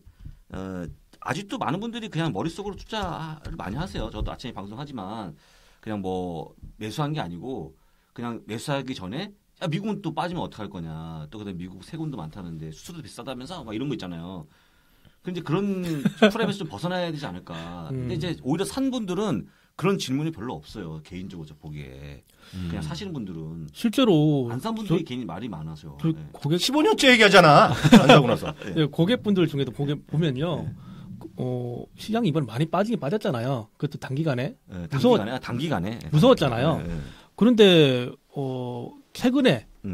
아직도 많은 분들이 그냥 머릿속으로 투자를 많이 하세요. 저도 아침에 방송하지만 그냥 뭐 매수한 게 아니고 그냥 매수하기 전에 미국은 또 빠지면 어떡할 거냐. 또 그다음에 미국 세금도 많다는데 수수료도 비싸다면서 막 이런 거 있잖아요. 근데 그런 프레임에서 좀 벗어나야 되지 않을까. 근데 이제 오히려 산 분들은 그런 질문이 별로 없어요. 개인적으로 저 보기에. 그냥 사시는 분들은. 실제로. 안 산 분들이 괜히 말이 많아서요. 고객 15년째 얘기하잖아. 안 사고 나서. 고객분들 중에도 보면요. 시장이 이번에 많이 빠지긴 빠졌잖아요. 그것도 단기간에. 단기간에. 무서웠잖아요. 그런데,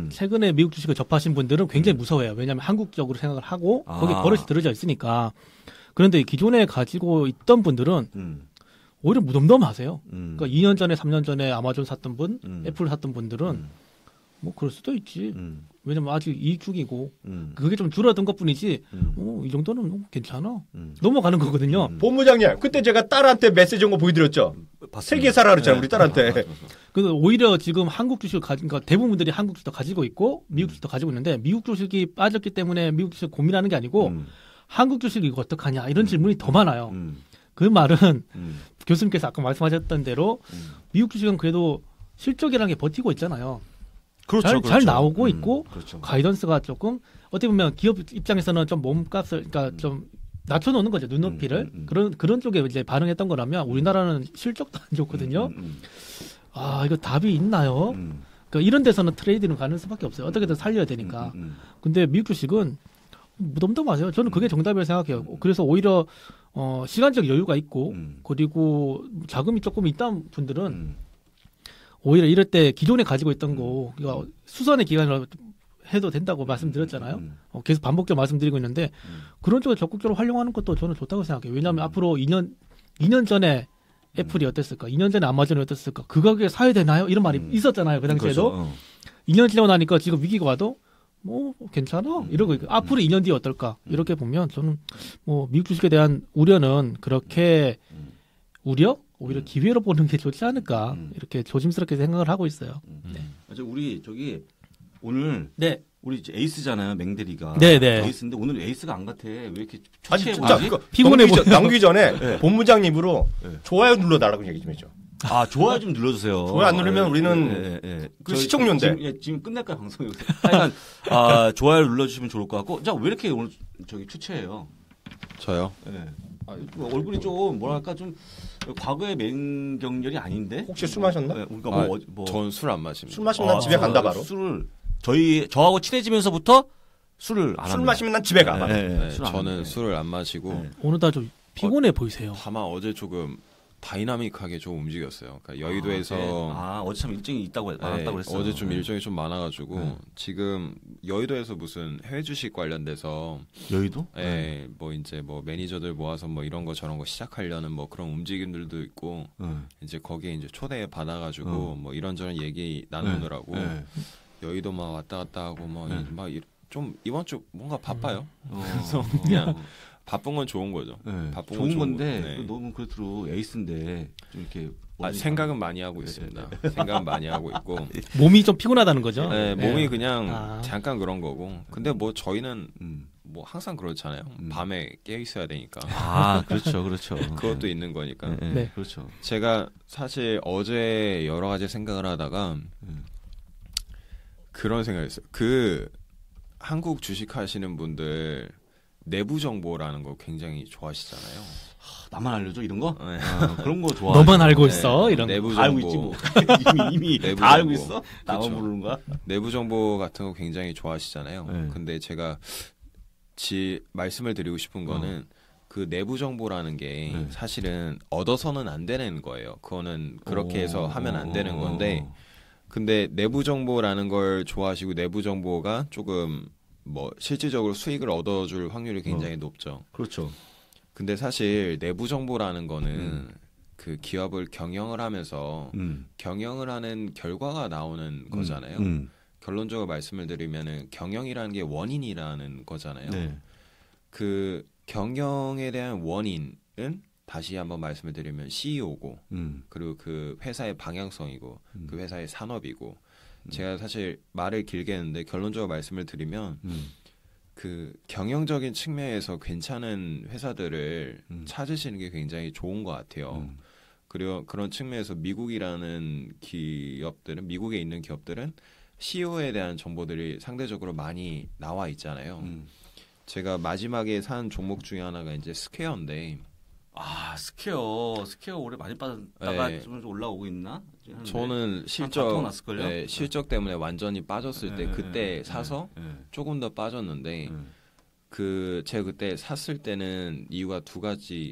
최근에 미국 주식을 접하신 분들은 굉장히 무서워해요. 왜냐하면 한국적으로 생각을 하고 거기에 버릇이 들어져 있으니까. 그런데 기존에 가지고 있던 분들은 오히려 무덤덤하세요. 그러니까 2년 전에 3년 전에 아마존 샀던 분, 애플 샀던 분들은 뭐 그럴 수도 있지. 왜냐면 아직 이익 중이고 그게 좀 줄어든 것뿐이지. 이 정도는 괜찮아. 넘어가는 거거든요. 본부장님, 그때 제가 딸한테 메시지 온 거 보여드렸죠. 세계 사라 그랬잖아요, 우리 딸한테. 그래서 오히려 지금 한국 주식을 그러니까 대부분 분들이 한국 주식도 가지고 있고 미국 주식도 가지고 있는데 미국 주식이 빠졌기 때문에 미국 주식 고민하는 게 아니고 한국 주식이 이거 어떡하냐 이런 질문이 더 많아요. 그 말은 교수님께서 아까 말씀하셨던 대로 미국 주식은 그래도 실적이라는 게 버티고 있잖아요. 그렇죠. 잘 나오고 있고 그렇죠. 가이던스가 조금 어떻게 보면 기업 입장에서는 좀 몸값을 그러니까 좀 낮춰놓는 거죠. 눈높이를 그런 쪽에 이제 반응했던 거라면 우리나라는 실적도 안 좋거든요. 이거 답이 있나요? 그러니까 이런 데서는 트레이드는 가는 수밖에 없어요. 어떻게든 살려야 되니까. 근데 미국 주식은 무덤덤하세요. 저는 그게 정답이라고 생각해요. 그래서 오히려 시간적 여유가 있고 그리고 자금이 조금 있던 분들은 오히려 이럴 때 기존에 가지고 있던 거 그러니까 수선의 기간으로 해도 된다고 말씀드렸잖아요. 계속 반복적으로 말씀드리고 있는데 그런 쪽을 적극적으로 활용하는 것도 저는 좋다고 생각해요. 왜냐하면 앞으로 2년 전에 애플이 어땠을까? 2년 전에 아마존이 어땠을까? 그 가격에 사야 되나요? 이런 말이 있었잖아요. 그 당시에도. 그렇죠. 2년 지나고 나니까 지금 위기가 와도 뭐 괜찮아 이러고 있고 앞으로 2년 뒤에 어떨까? 이렇게 보면 저는 뭐 미국 주식에 대한 우려는 그렇게 오히려 기회로 보는 게 좋지 않을까? 이렇게 조심스럽게 생각을 하고 있어요. 우리 오늘 우리 이제 에이스잖아요, 맹대리가. 네네. 에이스인데 오늘 에이스가 안 같아. 왜 이렇게 진짜 초췌해 보이지? 피곤해 넘기 전에 본부장 입으로 좋아요 눌러달라고 얘기 좀 해줘. 좋아요 좀 눌러주세요. 좋아요 안 누르면 우리는 그 시청료인데. 지금 끝낼까요 방송이? 하여간 좋아요 눌러주시면 좋을 것 같고. 자, 왜 이렇게 오늘 초췌해요? 저요? 네. 얼굴이 좀 뭐랄까 좀 과거의 맹경렬이 아닌데? 혹시 술 마셨나? 그러니까 전 술 안 마십니다. 술 마시면 난 집에 간다 바로. 술을 저하고 친해지면서부터 술을 안 합니다. 술 마시면 난 집에 가. 저는 술을 안 마시고 오늘 다 좀 피곤해 보이세요. 다만 어제 조금 다이나믹하게 좀 움직였어요. 그러니까 여의도에서 어제 참 일정이 많았다고 그랬어요. 어제 좀 일정이 좀 많아가지고 지금 여의도에서 무슨 해외 주식 관련돼서 여의도? 뭐 이제 뭐 매니저들 모아서 뭐 이런 거 저런 거 시작하려는 뭐 그런 움직임들도 있고 이제 거기에 이제 초대 받아가지고 뭐 이런저런 얘기 나누느라고 여의도만 왔다 갔다 하고 뭐 막 좀 이번 주 뭔가 바빠요. 그래서 그냥 바쁜 건 좋은 거죠. 네. 바쁜 좋은 건 건데 네. 너무 그렇더라고 에이스인데 좀 이렇게 생각은 많이 하고 있습니다. 생각은 많이 하고 있고 몸이 좀 피곤하다는 거죠. 네, 몸이 네. 그냥 잠깐 그런 거고. 근데 뭐 저희는 뭐 항상 그렇잖아요. 밤에 깨어 있어야 되니까. 아, 그렇죠, 그렇죠. 그것도 있는 거니까. 네. 그렇죠. 제가 사실 어제 여러 가지 생각을 하다가 그런 생각했어요. 그 한국 주식 하시는 분들 내부 정보라는 거 굉장히 좋아하시잖아요. 나만 알려줘 이런 거? 네. 아, 그런 거 좋아. 너만 알고 있어 이런 거. 내부 다 알고 정보. 있지 뭐. 이미 내부 다 알고 정보. 있어? 나만 그렇죠. 모르는 거야? 내부 정보 같은 거 굉장히 좋아하시잖아요. 네. 근데 제가 말씀을 드리고 싶은 거는 그 내부 정보라는 게 네. 사실은 얻어서는 안 되는 거예요. 그거는 그렇게 해서 하면 안 되는 건데 근데 내부 정보라는 걸 좋아하시고 내부 정보가 조금 뭐 실질적으로 수익을 얻어줄 확률이 굉장히 높죠. 그렇죠. 근데 사실 내부 정보라는 거는 그 기업을 경영을 하면서 경영을 하는 결과가 나오는 거잖아요. 결론적으로 말씀을 드리면은 경영이라는 게 원인이라는 거잖아요. 네. 그 경영에 대한 원인은 다시 한번 말씀을 드리면 CEO고 그리고 그 회사의 방향성이고 그 회사의 산업이고 제가 사실 말을 길게 했는데 결론적으로 말씀을 드리면 그 경영적인 측면에서 괜찮은 회사들을 찾으시는 게 굉장히 좋은 것 같아요. 그리고 그런 측면에서 미국이라는 기업들은 미국에 있는 기업들은 CEO에 대한 정보들이 상대적으로 많이 나와 있잖아요. 제가 마지막에 산 종목 중에 하나가 이제 스퀘어인데 아, 스퀘어 올해 많이 빠졌다가 네. 좀 올라오고 있나? 저는 실적 때문에 완전히 빠졌을 때 그때 사서 조금 더 빠졌는데 그 제가 그때 샀을 때는 이유가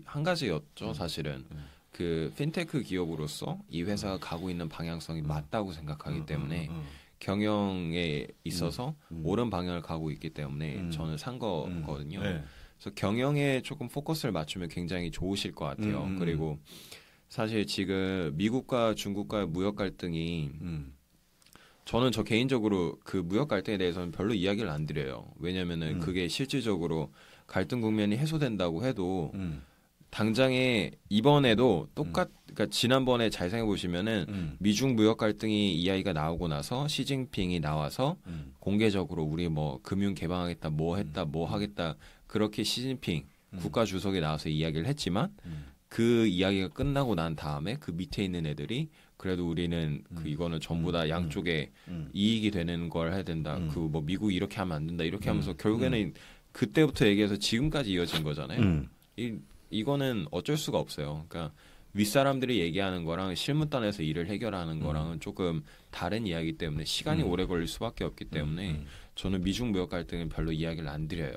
한 가지였죠. 사실은 그 핀테크 기업으로서 이 회사가 가고 있는 방향성이 맞다고 생각하기 때문에 경영에 있어서 옳은 방향을 가고 있기 때문에 저는 산 거거든요. 그래서 경영에 조금 포커스를 맞추면 굉장히 좋으실 것 같아요. 그리고 사실 지금 미국과 중국과의 무역 갈등이 저는 저 개인적으로 그 무역 갈등에 대해서는 별로 이야기를 안 드려요. 왜냐면은 그게 실질적으로 갈등 국면이 해소된다고 해도 당장에 이번에도 그러니까 지난번에 잘 생각해 보시면은 미중 무역 갈등이 이야기가 나오고 나서 시진핑이 나와서 공개적으로 우리 뭐 금융 개방하겠다, 뭐 했다, 뭐 하겠다 그렇게 시진핑 국가 주석이 나와서 이야기를 했지만 그 이야기가 끝나고 난 다음에 그 밑에 있는 애들이 그래도 우리는 그 이거는 전부 다 양쪽에 이익이 되는 걸 해야 된다. 그 뭐 미국 이렇게 하면 안 된다. 이렇게 하면서 결국에는 그때부터 얘기해서 지금까지 이어진 거잖아요. 이거는 어쩔 수가 없어요. 그러니까 윗사람들이 얘기하는 거랑 실무단에서 일을 해결하는 거랑은 조금 다른 이야기 때문에 시간이 오래 걸릴 수밖에 없기 때문에 저는 미중 무역 갈등은 별로 이야기를 안 드려요.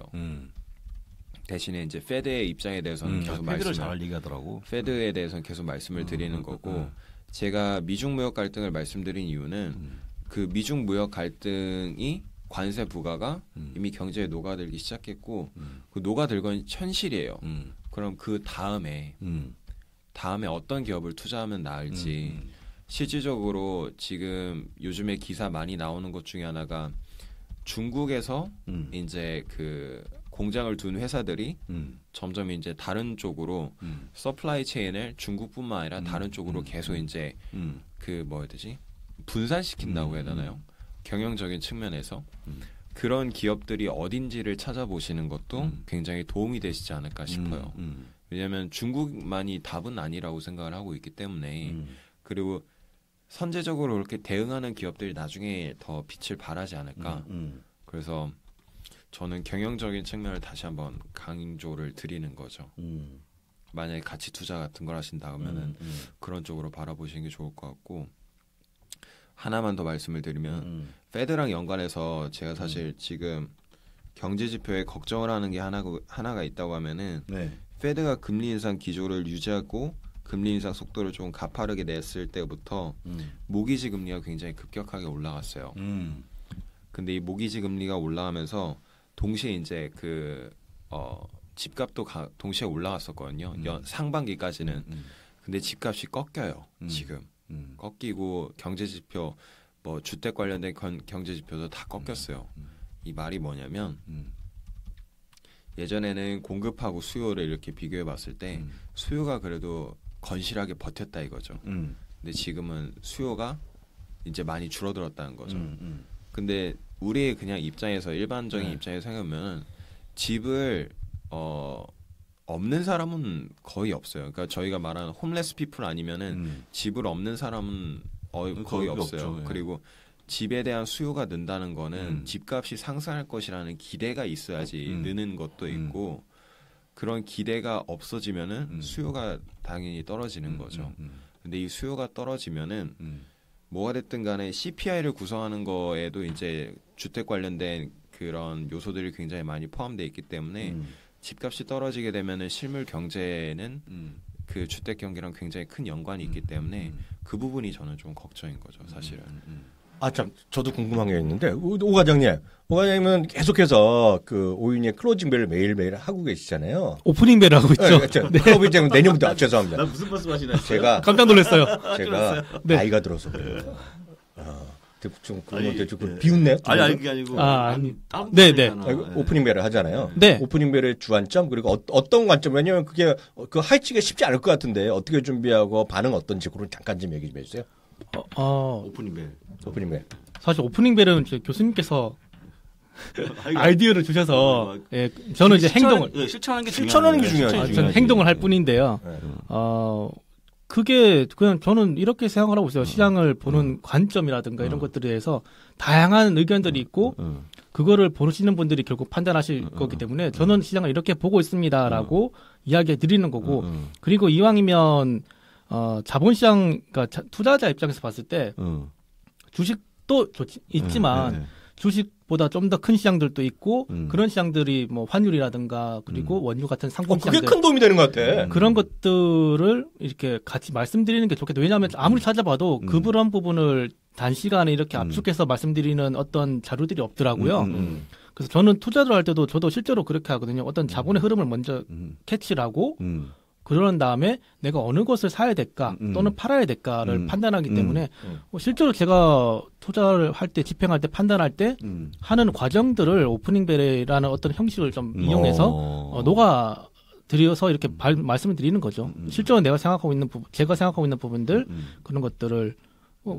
대신에 이제 페드의 입장에 대해서는 계속 페드를 잘 얘기하더라고. 페드에 대해서는 계속 말씀을 드리는 거고 제가 미중 무역 갈등을 말씀드린 이유는 그 미중 무역 갈등이 관세 부과가 이미 경제에 녹아들기 시작했고 그 녹아들 건 현실이에요. 그럼 그 다음에 어떤 기업을 투자하면 나을지 실질적으로 지금 요즘에 기사 많이 나오는 것 중에 하나가 중국에서 이제 그 공장을 둔 회사들이 점점 이제 다른 쪽으로 서플라이 체인을 중국뿐만 아니라 다른 쪽으로 계속 이제 그 뭐야 되지 분산시킨다고 해야 되나요? 경영적인 측면에서 그런 기업들이 어딘지를 찾아보시는 것도 굉장히 도움이 되시지 않을까 싶어요. 왜냐하면 중국만이 답은 아니라고 생각을 하고 있기 때문에 그리고 선제적으로 그렇게 대응하는 기업들이 나중에 더 빛을 발하지 않을까. 그래서 저는 경영적인 측면을 다시 한번 강조를 드리는 거죠. 만약에 가치 투자 같은 걸 하신다 그러면은 그런 쪽으로 바라보시는 게 좋을 것 같고 하나만 더 말씀을 드리면 페드랑 연관해서 제가 사실 지금 경제 지표에 걱정을 하는 게 하나가 있다고 하면은 페드가 금리 인상 기조를 유지하고 금리 인상 속도를 좀 가파르게 냈을 때부터 모기지 금리가 굉장히 급격하게 올라갔어요. 근데 이 모기지 금리가 올라가면서 동시에 이제 그 집값도 동시에 올라갔었거든요. 상반기까지는. 근데 집값이 꺾여요. 지금 꺾이고 경제 지표 뭐 주택 관련된 경제 지표도 다 꺾였어요. 이 말이 뭐냐면 예전에는 공급하고 수요를 이렇게 비교해 봤을 때 수요가 그래도 건실하게 버텼다 이거죠. 근데 지금은 수요가 이제 많이 줄어들었다는 거죠. 근데 우리의 그냥 입장에서 일반적인 입장에서 생각하면 집을 없는 사람은 거의 없어요. 그러니까 저희가 말하는 홈레스 피플 아니면은 집을 없는 사람은 거의 없어요. 없죠. 예. 그리고 집에 대한 수요가 는다는 거는 집값이 상승할 것이라는 기대가 있어야지 느는 것도 있고 그런 기대가 없어지면은 수요가 당연히 떨어지는 거죠. 근데 이 수요가 떨어지면은 뭐가 됐든 간에 CPI를 구성하는 거에도 이제 주택 관련된 그런 요소들이 굉장히 많이 포함되어 있기 때문에 집값이 떨어지게 되면은 실물 경제는 그 주택 경기랑 굉장히 큰 연관이 있기 때문에 그 부분이 저는 좀 걱정인 거죠, 사실은. 아, 참, 저도 궁금한 게 있는데, 오 과장님은 계속해서 그 오윤희의 클로징 벨을 매일매일 하고 계시잖아요. 오프닝 벨을 하고 있죠. 네. 클로징 벨 내년부터, 죄송합니다. 나 무슨 말씀하시나 제가 깜짝 놀랐어요. 제가 네. 나이가 들어서 그래요. 좀 그런데 좀 비웃네요. 아니 그게 아니고 아니. 다른 네. 분이잖아. 오프닝 벨을 하잖아요. 네. 오프닝 벨의 주안점 그리고 어떤 관점 왜냐면 그게 그 하이치기가 쉽지 않을 것 같은데 어떻게 준비하고 반응 어떤지 그런 잠깐 좀 얘기 좀 해주세요. 오프닝 벨. 오프닝 벨. 사실 오프닝 벨은 교수님께서 아이디어를 주셔서 예, 저는 이제 행동을 실천하는 게 실천하는 게 중요하죠. 중요하지. 저는 행동을 할 뿐인데요. 네. 그게 그냥 저는 이렇게 생각을 하고 있어요. 시장을 보는 관점이라든가 이런 것들에 대해서 다양한 의견들이 있고 그거를 보시는 분들이 결국 판단하실 거기 때문에 저는 시장을 이렇게 보고 있습니다라고 이야기해 드리는 거고 그리고 이왕이면 자본시장 그러니까 투자자 입장에서 봤을 때 주식도 있지만 주식보다 좀 더 큰 시장들도 있고 그런 시장들이 뭐 환율이라든가 그리고 원유 같은 상품 그게 시장들 큰 도움이 되는 것 같아. 그런 것들을 이렇게 같이 말씀드리는 게 좋겠다. 왜냐하면 아무리 찾아봐도 그런 부분을 단시간에 이렇게 압축해서 말씀드리는 어떤 자료들이 없더라고요. 그래서 저는 투자를 할 때도 저도 실제로 그렇게 하거든요. 어떤 자본의 흐름을 먼저 캐치를 하고 그런 다음에 내가 어느 것을 사야 될까 또는 팔아야 될까를 판단하기 때문에 실제로 제가 투자를 할 때 집행할 때 판단할 때 하는 과정들을 오프닝 벨이라는 어떤 형식을 좀 이용해서 녹아 드려서 이렇게 말씀을 드리는 거죠. 실제로 제가 생각하고 있는 부분들 그런 것들을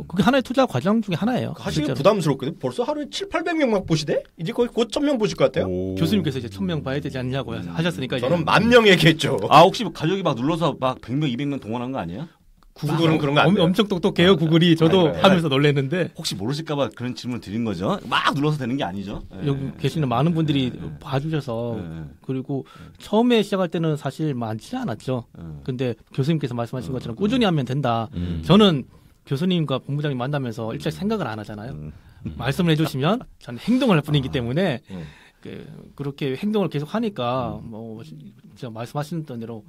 그게 하나의 투자 과정 중에 하나예요. 하시기 실제로. 부담스럽거든요. 벌써 하루에 7,800명만 보시대? 이제 거의 곧 1,000명 보실 것 같아요. 교수님께서 이제 1,000명 봐야 되지 않냐고 하셨으니까 저는 10,000명 얘기했죠. 혹시 가족이 막 눌러서 막 100명, 200명 동원한 거 아니에요? 구글은 그런 거 안 돼요. 엄청 똑똑해요. 구글이 저도 아니. 하면서 놀랐는데 혹시 모르실까봐 그런 질문 드린 거죠. 막 눌러서 되는 게 아니죠. 여기 계시는 많은 분들이 봐주셔서 그리고 처음에 시작할 때는 사실 많지 않았죠. 근데 교수님께서 말씀하신 것처럼 꾸준히 하면 된다. 저는 교수님과 본부장님 만나면서 일체 생각을 안 하잖아요. 말씀을 해주시면 저는 행동을 할 뿐이기 때문에 그렇게 행동을 계속 하니까 뭐 진짜 말씀하신 대로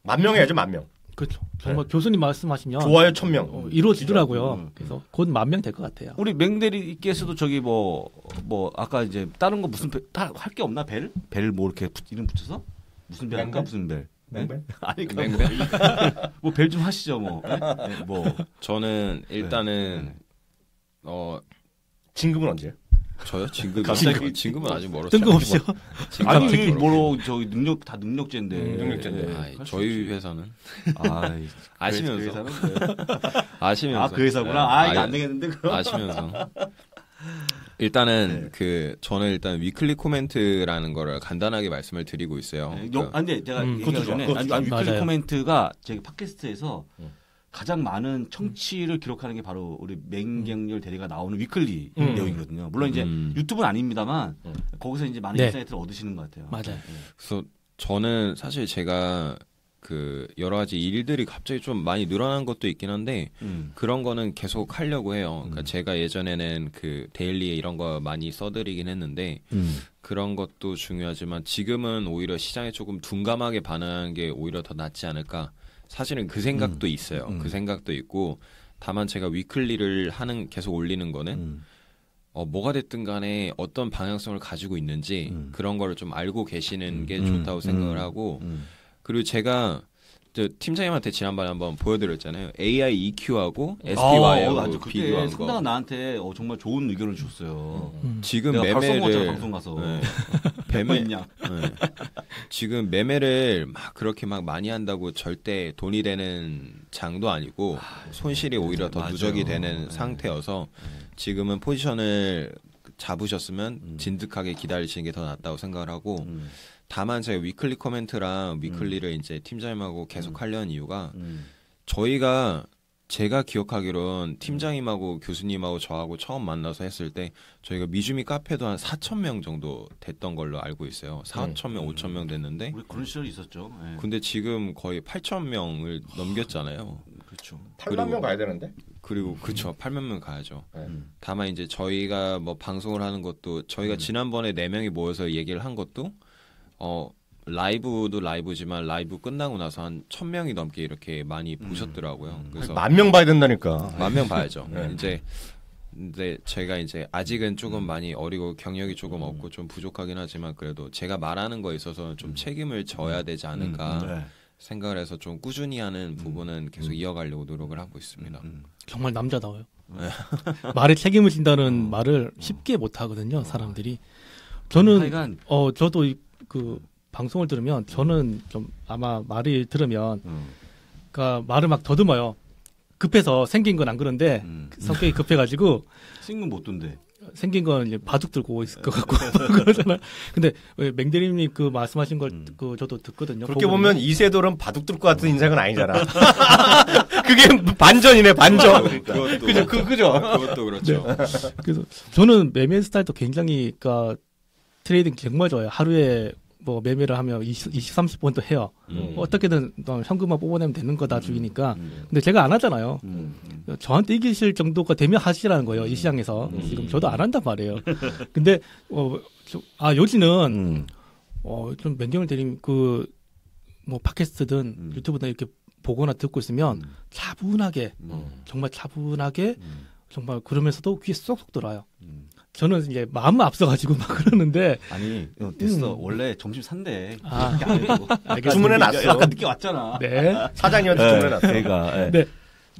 10,000명 해야죠, 10,000명. 그렇죠. 정말 교수님 말씀하시면 좋아요, 1,000명. 이루어지더라고요. 그래서 곧 10,000명 될 것 같아요. 우리 맹대리께서도 저기 뭐 아까 이제 다른 거 무슨 할 게 없나 벨 뭐 이렇게 이름 붙여서 무슨 벨 할까 무슨 벨? 맹벨? 아니 뭐 벨 좀 하시죠 뭐. 네, 뭐 저는 일단은 진급은 언제요? 저요? 진급은 아직 멀었어요. 뜬금없이요. 아니 뭐 저기 능력제인데. 능력제인데. 저희 회사는 아 아시면서 아 그 회사구나. 이거 안 되겠는데 그럼. 아시면서 일단은 저는 일단 위클리 코멘트라는 거를 간단하게 말씀을 드리고 있어요. 근데 제가 얘기하기 전에 위클리 맞아요. 코멘트가 제 팟캐스트에서 가장 많은 청취를 기록하는 게 바로 우리 맹경렬 대리가 나오는 위클리 내용이거든요. 물론 이제 유튜브는 아닙니다만 거기서 이제 많은 인사이트를 얻으시는 것 같아요. 맞아요. 그래서 저는 사실 제가 여러 가지 일들이 갑자기 좀 많이 늘어난 것도 있긴 한데 그런 거는 계속 하려고 해요. 그러니까 제가 예전에는 데일리에 이런 거 많이 써드리긴 했는데 그런 것도 중요하지만 지금은 오히려 시장에 조금 둔감하게 반응하는 게 오히려 더 낫지 않을까. 사실은 그 생각도 있어요. 그 생각도 있고 다만 제가 위클리를 계속 올리는 거는 뭐가 됐든 간에 어떤 방향성을 가지고 있는지 그런 거를 좀 알고 계시는 게 좋다고 생각을 하고 그리고 제가 저 팀장님한테 지난번에 한번 보여드렸잖아요. AI EQ하고 SPY하고 그때 비교한 거. 상당한 나한테 정말 좋은 의견을 줬어요. 지금 내가 바로 써먹었잖아, 매매를 방송 가서. 네. 뭐 있냐? 네. 지금 매매를 막 그렇게 막 많이 한다고 절대 돈이 되는 장도 아니고 손실이 오히려 더 맞아요. 누적이 되는 네. 상태여서 지금은 포지션을 잡으셨으면 진득하게 기다리시는 게 더 낫다고 생각을 하고 다만 제가 위클리 코멘트랑 위클리를 이제 팀장님하고 계속 하려는 이유가 제가 기억하기론 팀장님하고 교수님하고 저하고 처음 만나서 했을 때 저희가 미주미 카페도 한 4,000명 정도 됐던 걸로 알고 있어요. 4,000명, 5,000명 됐는데 우리 그런 시절이 있었죠. 네. 근데 지금 거의 8,000명을 넘겼잖아요. 그렇죠. 8만 명 가야 되는데. 그리고 그쵸 8만 명 가야죠. 네. 다만 이제 저희가 뭐 방송을 하는 것도 저희가 지난번에 4명이 모여서 얘기를 한 것도 라이브도 라이브지만 라이브 끝나고 나서 한 1,000명이 넘게 이렇게 많이 보셨더라고요. 그래서 10,000명 봐야 된다니까. 10,000명 봐야죠. 네. 이제 근데 제가 이제 아직은 조금 많이 어리고 경력이 조금 없고 좀 부족하긴 하지만 그래도 제가 말하는 거에 있어서 좀 책임을 져야 되지 않을까 네. 생각을 해서 좀 꾸준히 하는 부분은 계속 이어가려고 노력을 하고 있습니다. 정말 남자다워요. 말에 책임을 진다는 말을 쉽게 못 하거든요, 사람들이. 저는 하여간 저도 그 방송을 들으면 저는 좀 아마 말을 들으면 그러니까 말을 막 더듬어요. 급해서 생긴 건 안 그런데 성격이 급해가지고 생긴 못 둔데. 생긴 건 이제 바둑 들고 있을 것 같고 그러잖아요. 근데 왜 맹대리님 그 말씀하신 걸 그 저도 듣거든요. 그렇게 보면 이세돌은 바둑 뚫고 같은 인생은 아니잖아. 그게 반전이네, 반전. 그것도 그죠? 그것도 그렇죠. 그래서 저는 매매 스타일도 굉장히 그러니까 트레이딩 정말 좋아요. 하루에 뭐 매매를 하면 20, 30번도 해요. 어떻게든 현금만 뽑아내면 되는 거다 주의니까. 근데 제가 안 하잖아요. 저한테 이기실 정도가 되면 하시라는 거예요. 이 시장에서. 지금 저도 안 한단 말이에요. 근데 요지는 좀 맹경을 대리님 뭐 팟캐스트든 유튜브든 이렇게 보거나 듣고 있으면 차분하게 정말 차분하게 정말 그러면서도 귀에 쏙쏙 들어요. 저는 이제 마음 앞서가지고 막 그러는데 아니 됐어. 원래 점심 산대. 아, 알겠습니다. 주문해놨어. 약간 늦게 왔잖아. 네. 사장님한테 주문해놨어. 그러니까 네.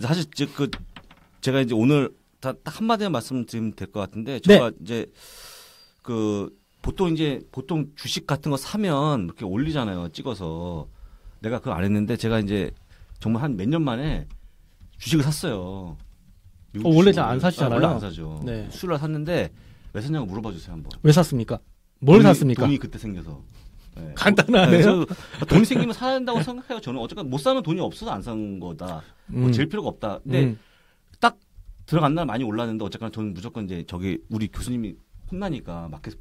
사실 제가 이제 오늘 딱 한마디만 말씀드리면 될 것 같은데 제가 이제 보통 주식 같은 거 사면 이렇게 올리잖아요. 찍어서 내가 그거 안 했는데 제가 이제 정말 한 몇 년 만에 주식을 샀어요. 원래 잘 안 사시잖아요. 원래 안 사죠. 네. 수요일날 샀는데 왜 샀냐고 물어봐 주세요 한번. 왜 샀습니까? 뭘 샀습니까? 돈이 그때 생겨서. 네. 간단하네요. 돈이 생기면 사야 된다고 생각해요. 저는 어쨌든 못 사면 돈이 없어서 안 산 거다. 뭐 질 필요가 없다. 근데 딱 들어간 날 많이 올랐는데 어쨌거나 저는 무조건 이제 우리 교수님이 혼나니까 마켓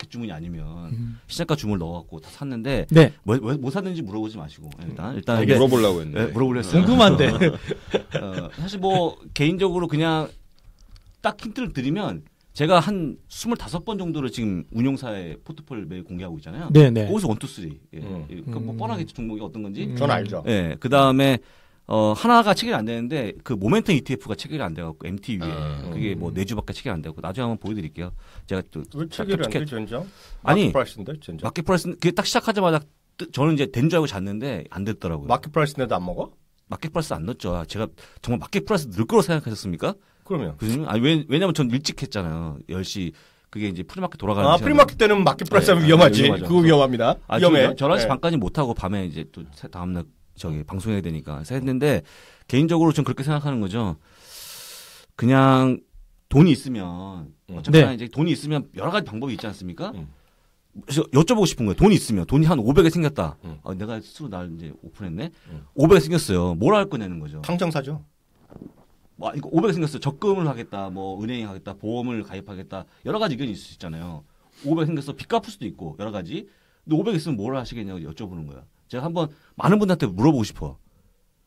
주문이 아니면 시장가 주문을 넣어갖고 다 샀는데 네. 뭐 샀는지 물어보지 마시고 일단 물어보려고 했는데. 네, 물어보려 했어요. 궁금한데. 사실 뭐 개인적으로 그냥 딱 힌트를 드리면 제가 한 25번 정도를 지금 운용사의 포트폴리오 매일 공개하고 있잖아요. 네네. 거기서 1, 2, 3. 그러니까 뭐 뻔하겠죠 종목이 어떤 건지. 전 알죠. 예. 그 다음에 하나가 체결이 안 되는데 그 모멘텀 ETF가 체결이 안 돼갖고 MT 위에 그게 뭐 4주밖에 체결이 안 되고 나중에 한번 보여드릴게요. 제가 또 왜 체결이 안 돼, 전장? 아니, 마켓 프라이스인데, 전장. 마켓 프라이스 그게 딱 시작하자마자 저는 이제 된 줄 알고 잤는데 안 됐더라고요. 마켓 프라이스인데도 안 먹어? 마켓 프라이스 안 넣었죠. 제가 정말 마켓 프라이스 넣을 거로 생각하셨습니까? 그러면. 교수님? 아니 왜냐면 전 일찍 했잖아요. 10시 그게 이제 프리마켓 돌아가는 아, 시간에. 프리마켓 때는 마켓 프라이스 하면 네, 위험하지. 위험하죠. 그거 위험합니다. 위험해. 11시 네. 반까지 못하고 밤에 이제 또 다음날 방송해야 되니까 그래서 했는데 개인적으로 좀 그렇게 생각하는 거죠. 그냥 돈이 있으면 어쨌거나 이제 돈이 있으면 여러 가지 방법이 있지 않습니까? 그래서 여쭤보고 싶은 거예요. 돈이 있으면 돈이 한 500에 생겼다. 내가 스스로 날 이제 오픈했네. 500에 생겼어요. 뭘 할 거냐는 거죠. 당장 사죠. 이거 500에 생겼어요. 적금을 하겠다, 뭐 은행에 하겠다, 보험을 가입하겠다 여러 가지 의견이 있을 수 있잖아요. 500 생겼어 빚 갚을 수도 있고 여러 가지. 근데 500 있으면 뭘 하시겠냐고 여쭤보는 거야. 제가 한번 많은 분들한테 물어보고 싶어.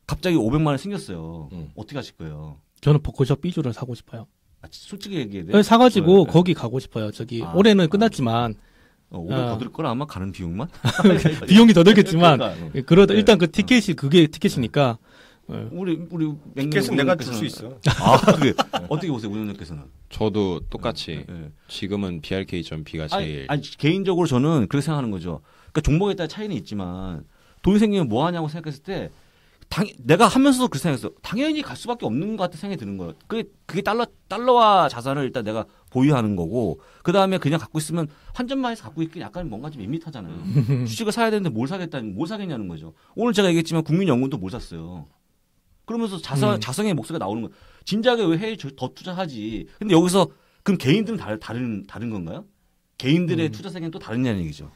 갑자기 500만 원 생겼어요. 어떻게 하실 거예요? 저는 포커샵 B주를 사고 싶어요. 솔직히 얘기해야 돼. 사가지고 네. 거기 가고 싶어요. 올해는 끝났지만 500 더 들 거라 아마 가는 비용만. 비용이 더 들겠지만 그러니까. 그러다 일단 그 티켓이 그게 티켓이니까. 우리 티켓은 내가 줄 수 있어. 그래. 어떻게 보세요, 운영자께서는? 저도 똑같이 네. 지금은 BRK.B가 제일 아니, 개인적으로 저는 그렇게 생각하는 거죠. 그러니까 종목에 따라 차이는 있지만 돈이 생기면 뭐 하냐고 생각했을 때 내가 하면서도 그 생각했어. 당연히 갈 수밖에 없는 것 같은 생각이 드는 거예요. 그게 달러와 자산을 일단 내가 보유하는 거고, 그 다음에 그냥 갖고 있으면 환전마에서 갖고 있긴 약간 뭔가 좀 밋밋하잖아요. 주식을 사야 되는데 뭘 사겠냐는 거죠. 오늘 제가 얘기했지만 국민연금도 뭘 샀어요. 그러면서 자성의 목소리가 나오는 거예요. 진작에 왜 해외 더 투자하지? 근데 여기서 그럼 개인들은 다른 건가요? 개인들의 투자 생각은 또 다르냐는 얘기죠.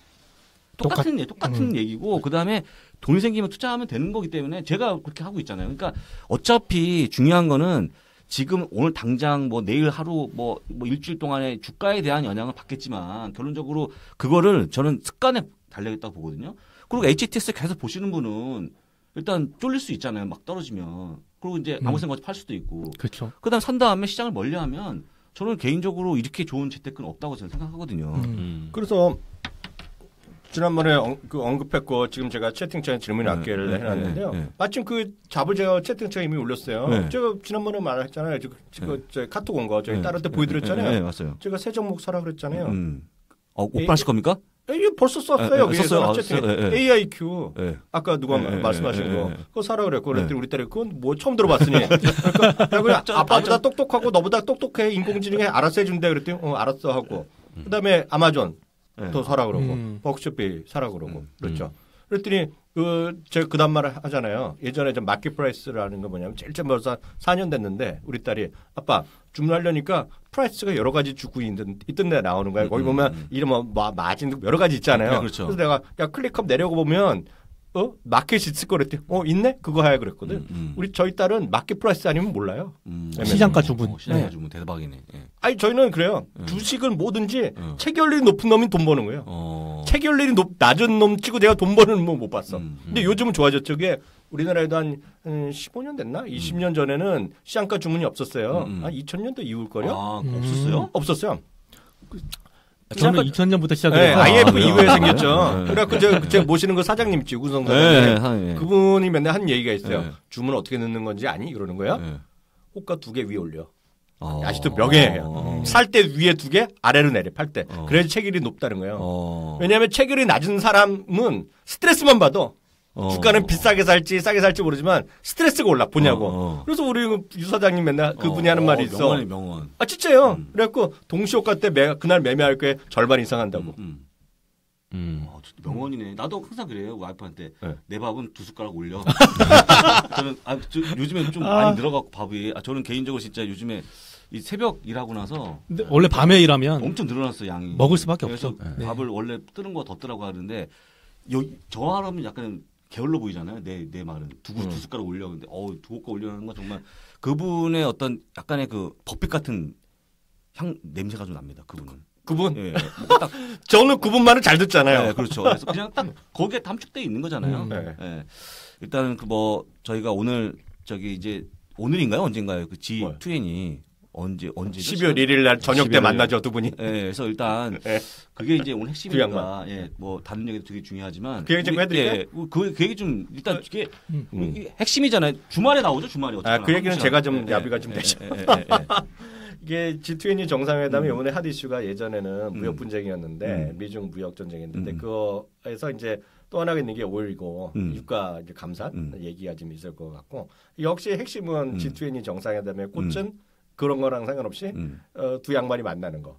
똑같은 얘기고, 그 다음에 돈이 생기면 투자하면 되는 거기 때문에 제가 그렇게 하고 있잖아요. 그러니까 어차피 중요한 거는 지금 오늘 당장 뭐 내일 하루 뭐 일주일 동안에 주가에 대한 영향을 받겠지만 결론적으로 그거를 저는 습관에 달려있다고 보거든요. 그리고 HTS 계속 보시는 분은 일단 쫄릴 수 있잖아요. 막 떨어지면. 그리고 이제 아무 생각 없이 팔 수도 있고. 그렇죠. 그다음 산 다음에 시장을 멀리하면 저는 개인적으로 이렇게 좋은 재테크는 없다고 저는 생각하거든요. 그래서 지난번에 언급했고 지금 제가 채팅창에 질문이 몇 개를 해놨는데요. 마침 그 잡을 제가 채팅창에 이미 올렸어요. 제가 지난번에 말했잖아요. 저 카톡 온 거 저희 딸한테 보여드렸잖아요. 네, 맞아요. 제가 새 종목 사라 그랬잖아요. 오픈하실 겁니까? 이게 벌써 썼어요. 여기서 채팅. AIQ. 네. 아까 누가 말씀하신 거. 그거 사라 그랬고 그랬더니 우리 딸이 그건 뭐 처음 들어봤으니. 그러니까 아빠보다 똑똑하고 너보다 똑똑해. 인공지능이 알아서 해준대. 그랬더니 알았어 하고. 그다음에 아마존. 더 사라 그러고 버크셔피 사라 그러고 그렇죠. 그랬더니 제가 그 다음 말을 하잖아요. 예전에 좀 마켓 프라이스라는 거 뭐냐면 제일 처음 벌써 4년 됐는데 우리 딸이 아빠 주문하려니까 프라이스가 여러 가지 주고 있던 데 나오는 거예요. 거기 보면 이름 뭐 마진 여러 가지 있잖아요. 그렇죠. 그래서 내가 야 클릭업 내려고 보면 마켓이 있을 거 그랬더니 있네? 그거 해야 그랬거든. 저희 딸은 마켓 프라이스 아니면 몰라요. 시장가 주문. 시장가 주문 대박이네. 예. 아니 저희는 그래요. 주식은 뭐든지 체결률이 높은 놈이 돈 버는 거예요. 체결률이 낮은 놈 치고 내가 돈 버는 놈 못 봤어. 근데 요즘은 좋아졌죠. 그게 우리나라에도 한 15년 됐나? 20년 전에는 시장가 주문이 없었어요. 한 2000년도 이후일걸요? 없었어요? 없었어요. 저는 2000년부터 시작해서 네, IF 이후에 생겼죠. 그래갖고 제가 모시는 그 사장님 있지, 우성 사장님. 그분이 맨날 한 얘기가 있어요. 주문 어떻게 넣는 건지 아니? 그러는 거야. 호가 2개 위에 올려. 아직도 명예예요. 살 때 위에 2개, 아래로 내려, 팔 때. 그래야지 체결이 높다는 거예요. 왜냐하면 체결이 낮은 사람은 스트레스만 받아. 주가는 비싸게 살지 싸게 살지 모르지만 스트레스가 올라 보냐고. 그래서 우리 유 사장님 맨날 그분이 하는 말이 있어. 명언. 아 진짜요. 그래갖고 동시호가 때 그날 매매할 거에 절반 이상 한다고. 명언이네. 나도 항상 그래요. 와이프한테 내 밥은 2숟가락 올려. 저는 요즘에 좀 많이 늘어갖고 밥이. 저는 개인적으로 진짜 요즘에 이 새벽 일하고 나서. 근데 원래 밤에 일하면 엄청 늘어났어 양이. 먹을 수밖에 그래서 없어. 밥을 원래 뜨는 거 더 뜨라고 하는데 저 사람은 약간 게을러 보이잖아요. 내 말은 두 숟가락 올려. 근데 두 숟가락 올려는 건 정말 그분의 어떤 약간의 그 버핏 같은 냄새가 좀 납니다. 그분? 예. 딱 저는 그분만은 잘 듣잖아요. 네, 그렇죠. 그래서 그냥 딱 거기에 담축돼 있는 거잖아요. 예. 일단은 저희가 오늘 이제 오늘인가요? 언젠가요? 그 G20 언제 12월 1일 날 저녁 때 만나죠, 두 분이. 네, 그래서 일단 그게 이제 오늘 핵심이니까 뭐 다른 얘기도 되게 중요하지만 그 얘기 좀 해드릴까요? 그 얘기 좀 일단 이게 핵심이잖아요. 주말에 나오죠, 주말에 어떻게? 그 얘기는 제가 좀 야비가 좀 되죠. 이게 G20 정상회담이 이번에 핫 이슈가 예전에는 무역 분쟁이었는데 미중 무역 전쟁이었는데 그거에서 이제 또 하나 있는 게 오일고 유가 이제 감산 얘기가 좀 있을 것 같고 역시 핵심은 G20 정상회담의 꽃은 그런 거랑 상관없이 두 양반이 만나는 거.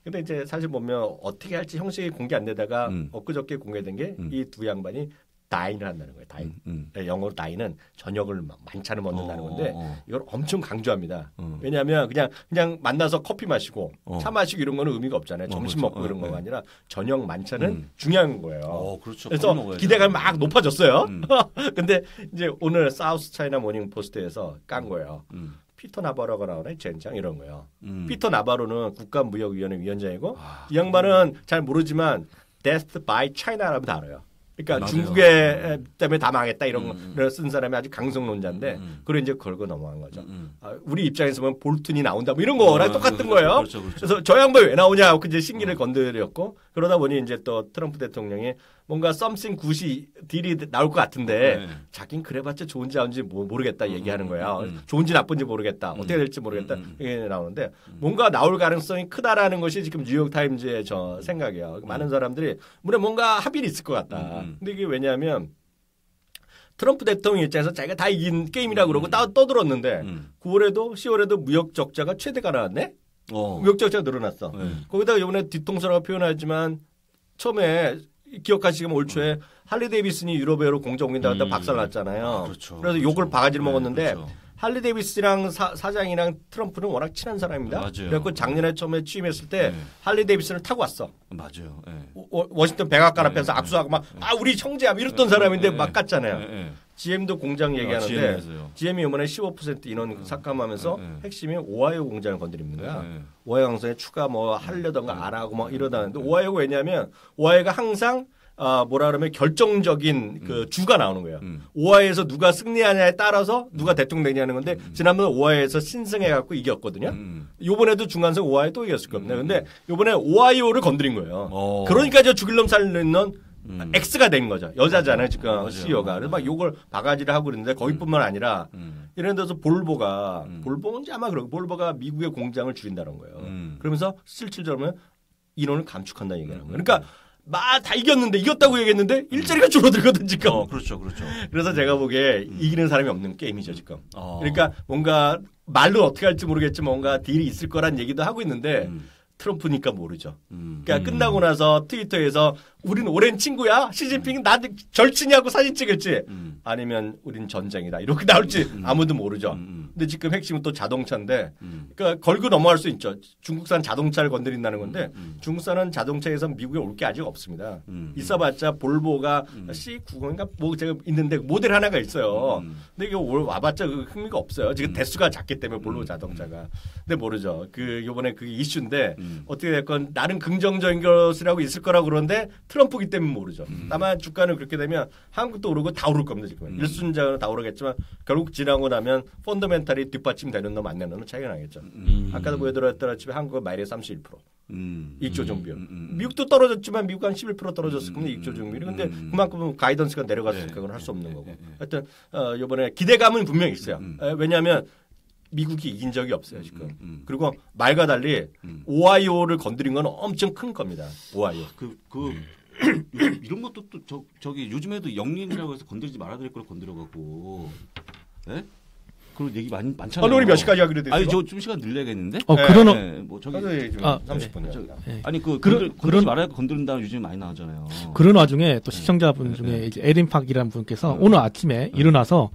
근데 이제 사실 보면 어떻게 할지 형식이 공개 안 되다가 엊그저께 공개된 게 이 두 양반이 다인을 한다는 거예요. 다인. 영어로 다인은 저녁을 만찬을 먹는다는 건데 이걸 엄청 강조합니다. 왜냐하면 그냥 만나서 커피 마시고 차 마시고 이런 거는 의미가 없잖아요. 점심 먹고 이런 거가 아니라 저녁 만찬은 중요한 거예요. 그렇죠. 그래서 기대가 막 높아졌어요. 근데 이제 오늘 사우스 차이나 모닝 포스트에서 깐 거예요. 피터 나바로가 나오네, 젠장 이런 거예요. 피터 나바로는 국가무역위원회 위원장이고 이 양반은 잘 모르지만 Death by China라고 다 알아요. 그러니까 맞아요. 중국에 때문에 다 망했다 이런 걸 쓴 사람이 아주 강성론자인데 그걸 이제 걸고 넘어간 거죠. 우리 입장에서 보면 볼튼이 나온다 뭐 이런 거랑 똑같은 거예요. 그렇죠. 그래서 저 양반이 왜 나오냐 하고 이제 신기를 건드렸고 그러다 보니 이제 또 트럼프 대통령이 뭔가 something good이 딜이 나올 것 같은데 자긴 그래봤자 좋은지 안 좋은지 모르겠다 얘기하는 거야. 좋은지 나쁜지 모르겠다. 어떻게 될지 모르겠다. 이게 나오는데 뭔가 나올 가능성이 크다라는 것이 지금 뉴욕타임즈의 저 생각이에요. 많은 사람들이 물론 뭔가 합의는 있을 것 같다. 근데 이게 왜냐하면 트럼프 대통령 입장에서 자기가 다 이긴 게임이라고 그러고 떠들었는데 9월에도 10월에도 무역 적자가 최대가 나왔네. 무역 적자가 늘어났어. 거기다가 이번에 뒤통수라고 표현하지만 처음에 기억하시면 올 초에 할리 데이비슨이 유럽에로 공장 옮긴다고 했다 박살났잖아요. 그렇죠. 그래서 욕을 바가지를 먹었는데 그렇죠. 할리 데이비슨이랑 사장이랑 트럼프는 워낙 친한 사람입니다. 맞아요. 그래서 작년에 처음에 취임했을 때 할리 데이비슨을 타고 왔어. 맞아요. 워싱턴 백악관 앞에서 악수하고 막 우리 형제야 이랬던 사람인데 막 갔잖아요. GM도 공장 얘기하는데 GM이 이번에 15% 인원 삭감하면서 핵심이 오하이오 공장을 건드립니다. 오하이오 강성에 추가 뭐 하려던가 안 하고 막 이러다는데 오하이오가 왜냐하면 오하이오가 항상 뭐라 그러면 결정적인 그 주가 나오는 거예요. 오하이오에서 누가 승리하냐에 따라서 누가 대통령 되냐는 건데 지난번 오하이오에서 신승해갖고 이겼거든요. 요번에도 중간선 오하이오 또 이겼을 겁니다. 근데 요번에 오하이오를 건드린 거예요. 그러니까 저 죽일 놈 살릴 놈 X가 된 거죠. 여자잖아요, 지금 CEO가. 그래서 막 욕을 바가지를 하고 그러는데 거기뿐만 아니라 이런 데서 볼보인지 아마 그러고 볼보가 미국의 공장을 줄인다는 거예요. 그러면서 실질적으로 인원을 감축한다는 얘기하는 거예요. 그러니까 다 이겼는데 이겼다고 얘기했는데 일자리가 줄어들거든 지금. 그렇죠. 그래서 제가 보기에 이기는 사람이 없는 게임이죠 지금. 그러니까 뭔가 말로 어떻게 할지 모르겠지만 뭔가 딜이 있을 거란 얘기도 하고 있는데 트럼프니까 모르죠. 그러니까 끝나고 나서 트위터에서 우린 오랜 친구야. 시진핑 나한테 절친이하고 사진 찍을지 아니면 우린 전쟁이다. 이렇게 나올지 아무도 모르죠. 근데 지금 핵심은 또 자동차인데 그러니까 걸고 넘어갈 수 있죠. 중국산 자동차를 건드린다는 건데 중국산은 자동차에서 미국에 올 게 아직 없습니다. 있어봤자 볼보가 C90인가 뭐 제가 있는데 모델 하나가 있어요. 근데 이게 와봤자 그 흥미가 없어요. 지금 대수가 작기 때문에 볼보 자동차가. 근데 모르죠. 요번에 그게 이슈인데 어떻게 됐건 나름 긍정적인 것이라고 있을 거라고 그러는데 트럼프기 때문에 모르죠. 다만 주가는 그렇게 되면 한국도 오르고 다 오를 겁니다. 지금. 일순자는 다 오르겠지만 결국 지나고 나면 펀더멘탈이 뒷받침되는 놈 안 내는 놈은 차이가 나겠죠. 아까도 보여드렸다시피 한국은 마이너스 31%. 이익조정 비율. 미국도 떨어졌지만 미국 한 11% 떨어졌을 겁니다. 이익조정 비율이. 근데 그만큼 가이던스가 내려갔으니까 그건 할 수 없는 거고. 하여튼 이번에 기대감은 분명히 있어요. 왜냐하면 미국이 이긴 적이 없어요 지금. 그리고 말과 달리 오하이오를 건드린 건 엄청 큰 겁니다. 오하이오. 이런 것도 또 저기 요즘에도 영린이라고 해서 건드리지 말아야 될 걸 건드려갖고, 네? 그런 얘기 많잖아요. 우리 몇 시까지 하기로 됐어요? 아니 저 좀 시간 늘려야겠는데. 뭐 저기 30분이요. 건드리지 말아야 건드린다는 요즘 많이 나오잖아요. 그런 와중에 또 시청자분 중에 이제 에린 팍이라는 분께서 오늘 아침에 일어나서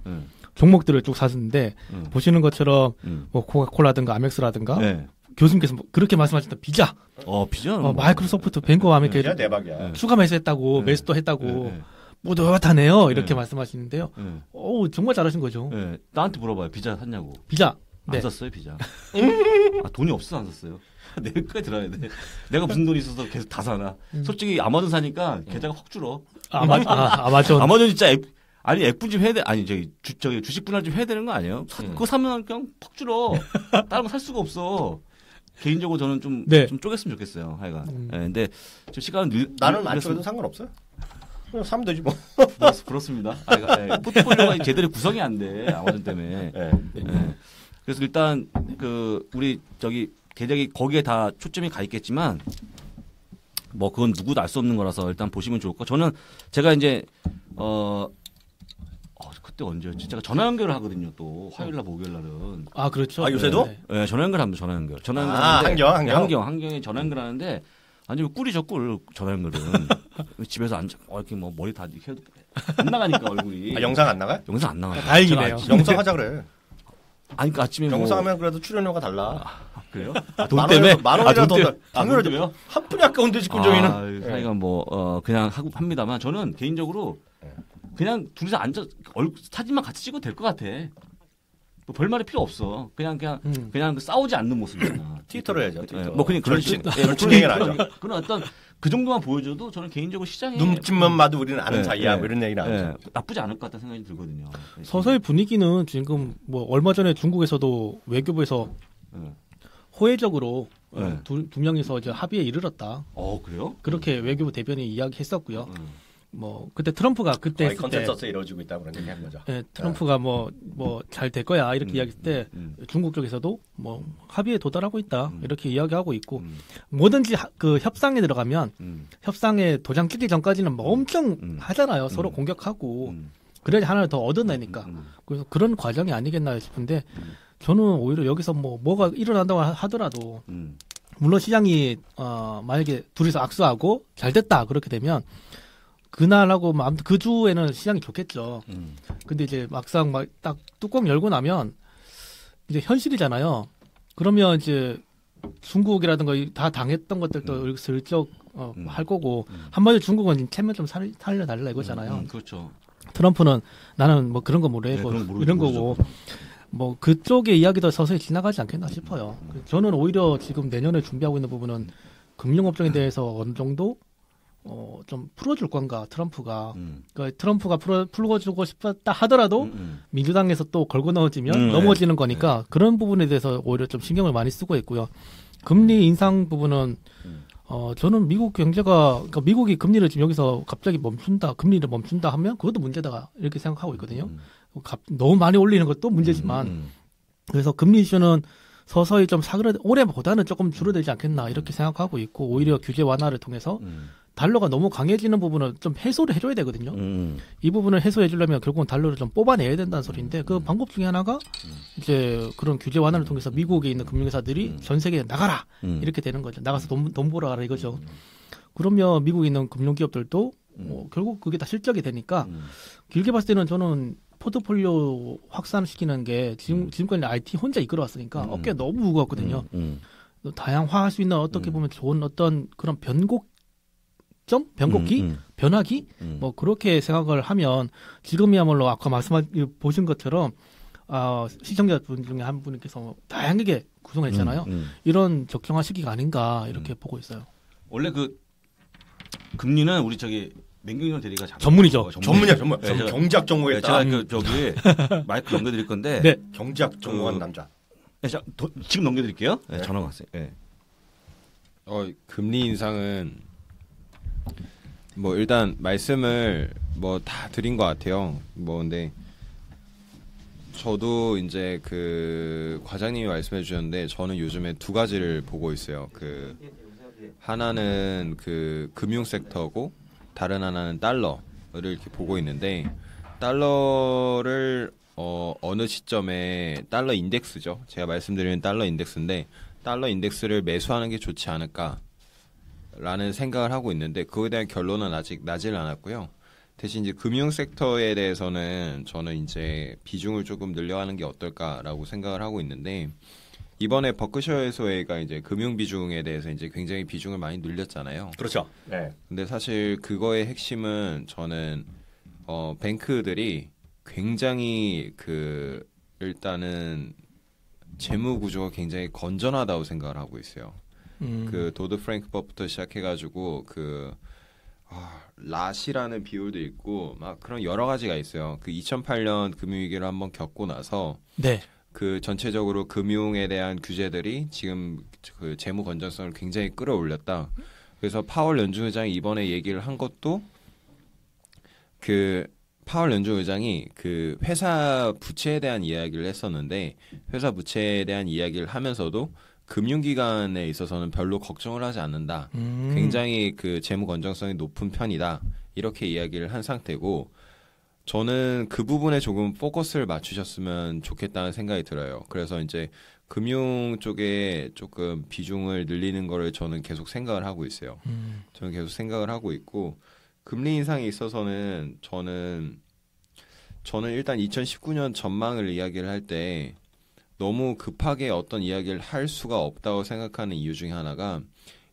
종목들을 쭉 사셨는데 보시는 것처럼 뭐 코카콜라든가 아멕스라든가 교수님께서 뭐 그렇게 말씀하셨던 비자, 마이크로소프트, 뱅크 아메리카 대박이야. 추가 매수했다고 매수도 했다고 모두 여하타네요 이렇게 말씀하시는데요. 정말 잘하신 거죠. 나한테 물어봐요. 비자 샀냐고. 비자 안 샀어요 비자. 돈이 없어서 안 샀어요. 내 끝까지 들어야 돼. 내가 무슨 돈이 있어서 계속 다 사나. 솔직히 아마존 사니까 계좌가 확 줄어. 아마존. 아마존 진짜 애플집 해야 돼. 아니 저기 주식 분할집 해야 되는 거 아니에요? 그거 사면 그냥 팍 줄어. 다른 거 살 수가 없어. 개인적으로 저는 좀 쪼갰으면 좋겠어요. 하여간. 근데 지금 시간은 나는 안 쪼개도 상관없어요. 그냥 사면 되지 뭐. 그렇습니다. 포트폴리오가 제대로 구성이 안 돼. 아마존 때문에. 그래서 일단 우리 저기 계좌기 거기에 다 초점이 가 있겠지만 뭐 그건 누구도 알 수 없는 거라서 일단 보시면 좋을 거. 저는 제가 이제 그때 언제였지? 제가 전화 연결을 하거든요. 또 화요일날 목요일날은. 그렇죠. 요새도? 네, 전화 연결합니다. 전화 연결. 한경에 전화 연결하는데 완전 꿀이죠 꿀. 전화 연결은 집에서 앉아 이렇게 뭐 머리 다 이렇게 해도 안 나가니까 얼굴이. 영상 안 나가요? 영상 안 나가요. 다행이네요. 영상 하자 그래. 아니 그 아침에 영상하면 그래도 출연료가 달라. 그래요? 돈 때문에? 만 원이라도 더. 돈 때문에요? 한 푼이 아까운데 지금 저희는. 사이가 그냥 그냥 저는 개인적으로 그냥 둘이서 앉아 사진만 같이 찍어도 될 것 같아. 뭐 별말이 필요 없어. 그냥 싸우지 않는 모습이잖아. 트위터로 해야죠. 트위터. 뭐 그냥 그런 그런 어떤 그 정도만 보여줘도 저는 개인적으로 시장에 눈짓만 봐도 우리는 아는 사이야. 뭐 이런 얘기를 하죠. 나쁘지 않을 것 같다는 생각이 들거든요. 서서히 분위기는 지금 뭐 얼마 전에 중국에서도 외교부에서 호혜적으로 두 명이서 이제 합의에 이르렀다. 그래요? 그렇게 외교부 대변인이 이야기했었고요. 뭐 그때 트럼프가 그때 했을 때 컨센서스에 이루어지고 있다 그런 얘기 한 거죠. 트럼프가 뭐 잘 될 거야 이렇게 이야기했을 때 중국 쪽에서도 뭐 합의에 도달하고 있다 이렇게 이야기하고 있고 뭐든지 그 협상에 들어가면 협상에 도장 찍기 전까지는 뭐 엄청 하잖아요. 서로 공격하고 그래야 하나를 더 얻어내니까. 그래서 그런 과정이 아니겠나 싶은데 저는 오히려 여기서 뭐가 일어난다고 하더라도 물론 시장이 만약에 둘이서 악수하고 잘 됐다 그렇게 되면 그날하고 아무튼 그 주에는 시장이 좋겠죠. 근데 이제 막상 막 딱 뚜껑 열고 나면 이제 현실이잖아요. 그러면 이제 중국이라든가 다 당했던 것들도 슬쩍 할 거고 한마디로 중국은 체면 좀 살려달라 이거잖아요. 그렇죠. 트럼프는 나는 뭐 그런 거 모르고 네, 이런 거고 뭐 그쪽의 이야기도 서서히 지나가지 않겠나 싶어요. 저는 오히려 지금 내년에 준비하고 있는 부분은 금융업종에 대해서 어느 정도 좀 풀어줄 건가 트럼프가 그러니까 트럼프가 풀어주고 싶었다 하더라도 민주당에서 또 걸고 넘어지면 넘어지는 거니까 그런 부분에 대해서 오히려 좀 신경을 많이 쓰고 있고요. 금리 인상 부분은 저는 미국 경제가 그러니까 미국이 금리를 지금 여기서 갑자기 금리를 멈춘다 하면 그것도 문제다 이렇게 생각하고 있거든요. 너무 많이 올리는 것도 문제지만 그래서 금리 이슈는 서서히 좀 올해보다는 조금 줄어들지 않겠나 이렇게 생각하고 있고 오히려 규제 완화를 통해서 달러가 너무 강해지는 부분은 좀 해소를 해줘야 되거든요. 이 부분을 해소해 주려면 결국은 달러를 좀 뽑아내야 된다는 소리인데 그 방법 중에 하나가 이제 그런 규제 완화를 통해서 미국에 있는 금융회사들이 전 세계에 나가라 이렇게 되는 거죠. 나가서 돈 벌어라 이거죠. 그러면 미국에 있는 금융기업들도 결국 그게 다 실적이 되니까 길게 봤을 때는 저는 포트폴리오 확산시키는 게 지금까지 IT 혼자 이끌어왔으니까 어깨가 너무 무거웠거든요. 다양화할 수 있는 어떻게 보면 좋은 어떤 그런 변화기 뭐 그렇게 생각을 하면 지금이야말로 아까 보신 것처럼 시청자분 중에 한 분께서 다양하게 구성했잖아요. 이런 적정한 시기가 아닌가 이렇게 보고 있어요. 원래 그 금리는 우리 맹경영 대리가 전문이죠. 전문이야. 네, 경제학 전공했다. 제가 마이크 넘겨드릴 건데 네. 경제학 전공한 남자. 네, 지금 넘겨드릴게요. 네, 전화 왔어요. 네. 금리 인상은 뭐 일단 말씀을 뭐 다 드린 것 같아요. 뭐 근데 저도 이제 그 과장님이 말씀해 주셨는데 저는 요즘에 두 가지를 보고 있어요. 그 하나는 그 금융 섹터고 다른 하나는 달러를 이렇게 보고 있는데 달러를 어느 시점에 달러 인덱스죠. 제가 말씀드리는 달러 인덱스인데 달러 인덱스를 매수하는 게 좋지 않을까라는 생각을 하고 있는데 그거에 대한 결론은 아직 나질 않았고요. 대신 이제 금융 섹터에 대해서는 저는 이제 비중을 조금 늘려가는 게 어떨까라고 생각을 하고 있는데 이번에 버크셔 해서웨이가 이제 금융 비중에 대해서 이제 굉장히 비중을 많이 늘렸잖아요. 그렇죠. 네. 근데 사실 그거의 핵심은 저는 뱅크들이 굉장히 그 일단은 재무 구조가 굉장히 건전하다고 생각을 하고 있어요. 그 도드 프랭크법부터 시작해가지고 랏이라는 비율도 있고 막 그런 여러 가지가 있어요. 그 2008년 금융위기를 한번 겪고 나서 네. 그 전체적으로 금융에 대한 규제들이 지금 그 재무 건전성을 굉장히 끌어올렸다. 그래서 파월 연준의장이 이번에 얘기를 한 것도 그 파월 연준의장이 그 회사 부채에 대한 이야기를 했었는데 회사 부채에 대한 이야기를 하면서도 금융기관에 있어서는 별로 걱정을 하지 않는다. 굉장히 그 재무 건전성이 높은 편이다. 이렇게 이야기를 한 상태고 저는 그 부분에 조금 포커스를 맞추셨으면 좋겠다는 생각이 들어요. 그래서 이제 금융 쪽에 조금 비중을 늘리는 거를 저는 계속 생각을 하고 있어요. 저는 계속 생각을 하고 있고 금리 인상에 있어서는 저는 일단 2019년 전망을 이야기를 할 때 너무 급하게 어떤 이야기를 할 수가 없다고 생각하는 이유 중에 하나가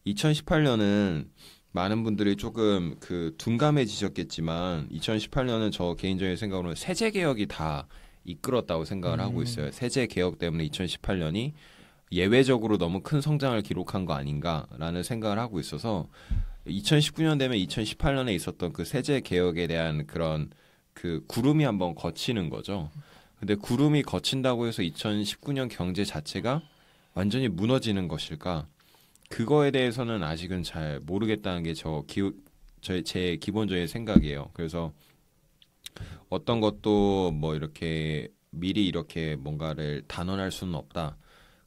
2018년은 많은 분들이 조금 그 둔감해지셨겠지만 2018년은 저 개인적인 생각으로는 세제 개혁이 다 이끌었다고 생각을 하고 있어요. 세제 개혁 때문에 2018년이 예외적으로 너무 큰 성장을 기록한 거 아닌가라는 생각을 하고 있어서 2019년 되면 2018년에 있었던 그 세제 개혁에 대한 그런 그 구름이 한번 거치는 거죠. 근데 구름이 거친다고 해서 2019년 경제 자체가 완전히 무너지는 것일까? 그거에 대해서는 아직은 잘 모르겠다는 게 제 기본적인 생각이에요. 그래서 어떤 것도 뭐 이렇게 미리 이렇게 뭔가를 단언할 수는 없다.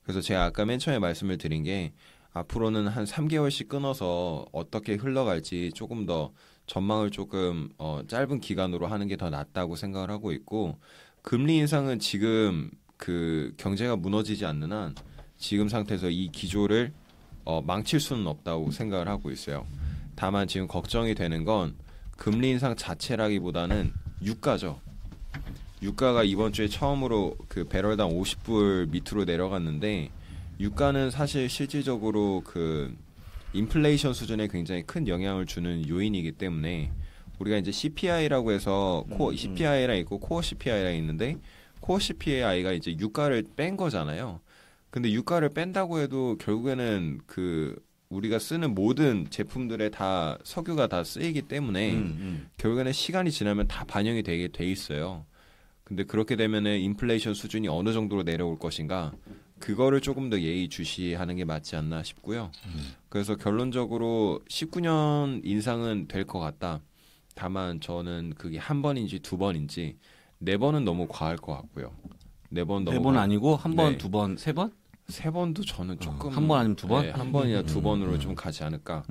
그래서 제가 아까 맨 처음에 말씀을 드린 게 앞으로는 한 3개월씩 끊어서 어떻게 흘러갈지 조금 더 전망을 조금 짧은 기간으로 하는 게 더 낫다고 생각을 하고 있고 금리 인상은 지금 그 경제가 무너지지 않는 한 지금 상태에서 이 기조를 망칠 수는 없다고 생각을 하고 있어요. 다만 지금 걱정이 되는 건 금리 인상 자체라기보다는 유가죠. 유가가 이번 주에 처음으로 그 배럴당 50불 밑으로 내려갔는데 유가는 사실 실질적으로 그 인플레이션 수준에 굉장히 큰 영향을 주는 요인이기 때문에 우리가 이제 CPI라고 해서 코어 CPI랑 있고 코어 CPI랑 있는데 코어 CPI가 이제 유가를 뺀 거잖아요. 근데 유가를 뺀다고 해도 결국에는 그 우리가 쓰는 모든 제품들에 다 석유가 다 쓰이기 때문에 결국에는 시간이 지나면 다 반영이 되게 돼 있어요. 근데 그렇게 되면은 인플레이션 수준이 어느 정도로 내려올 것인가 그거를 조금 더 예의주시하는 게 맞지 않나 싶고요. 그래서 결론적으로 19년 인상은 될 것 같다. 다만 저는 그게 한 번인지 두 번인지 네 번은 너무 과할 것 같고요. 네 번 아니고 한 번, 네. 두 번, 세 번? 세 번도 저는 조금 한 번 아니면 두 번? 네, 한 번이나 두 번으로 좀 가지 않을까.